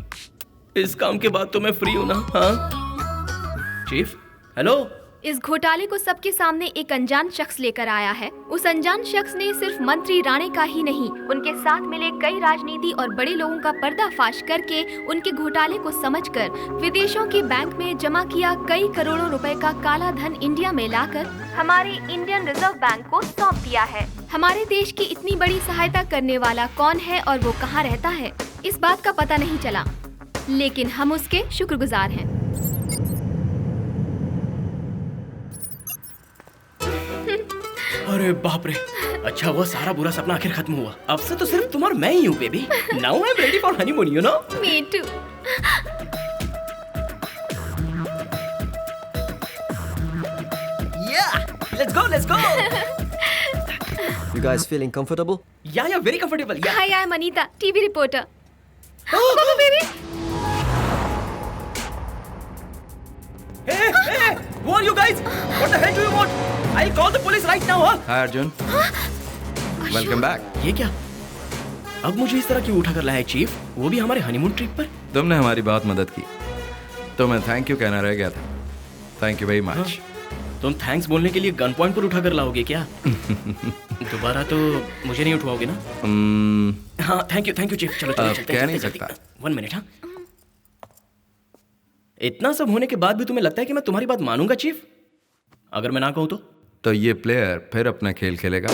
इस काम के बाद तो मैं फ्री हूं ना? हाँ चीफ, हेलो। इस घोटाले को सबके सामने एक अनजान शख्स लेकर आया है। उस अनजान शख्स ने सिर्फ मंत्री राणे का ही नहीं, उनके साथ मिले कई राजनीति और बड़े लोगों का पर्दाफाश करके उनके घोटाले को समझकर विदेशों के बैंक में जमा किया कई करोड़ों रुपए का काला धन इंडिया में लाकर हमारे इंडियन रिजर्व बैंक को सौंप दिया है। हमारे देश की इतनी बड़ी सहायता करने वाला कौन है और वो कहाँ रहता है, इस बात का पता नहीं चला, लेकिन हम उसके शुक्रगुजार हैं। अरे बाप रे, अच्छा वो सारा बुरा सपना आखिर खत्म हुआ। अब से तो सिर्फ तुम और मैं ही हूँ baby. Now I am ready for honeymoon, you know. Me too. Let's go, let's go. You guys feeling comfortable? Yeah, very comfortable. Yeah. Hi, I'm Anita, TV reporter. Oh, Baba baby. Hey, who are you guys? What the hell do you want? I'll call the police right now, huh? Hi Arjun, welcome back. ये क्या? अब मुझे इस तरह क्यों उठा कर लाया है चीफ? वो भी हमारे हनीमून ट्रिप पर? तुमने हमारी बहुत मदद की, तो मैं थैंक यू कहना रह गया था। Thank you very much. तुम थैंक्स बोलने के लिए गन पॉइंट पर उठा कर लाओगे क्या? दोबारा तो मुझे नहीं उठवाओगे ना? हाँ, थैंक यू चीफ। चलो चलते कह नहीं सकता। 1 मिनट। हाँ, इतना सब होने के बाद भी तुम्हें लगता है कि मैं तुम्हारी बात मानूंगा चीफ? अगर मैं ना कहूँ तो ये प्लेयर फिर अपना खेल खेलेगा।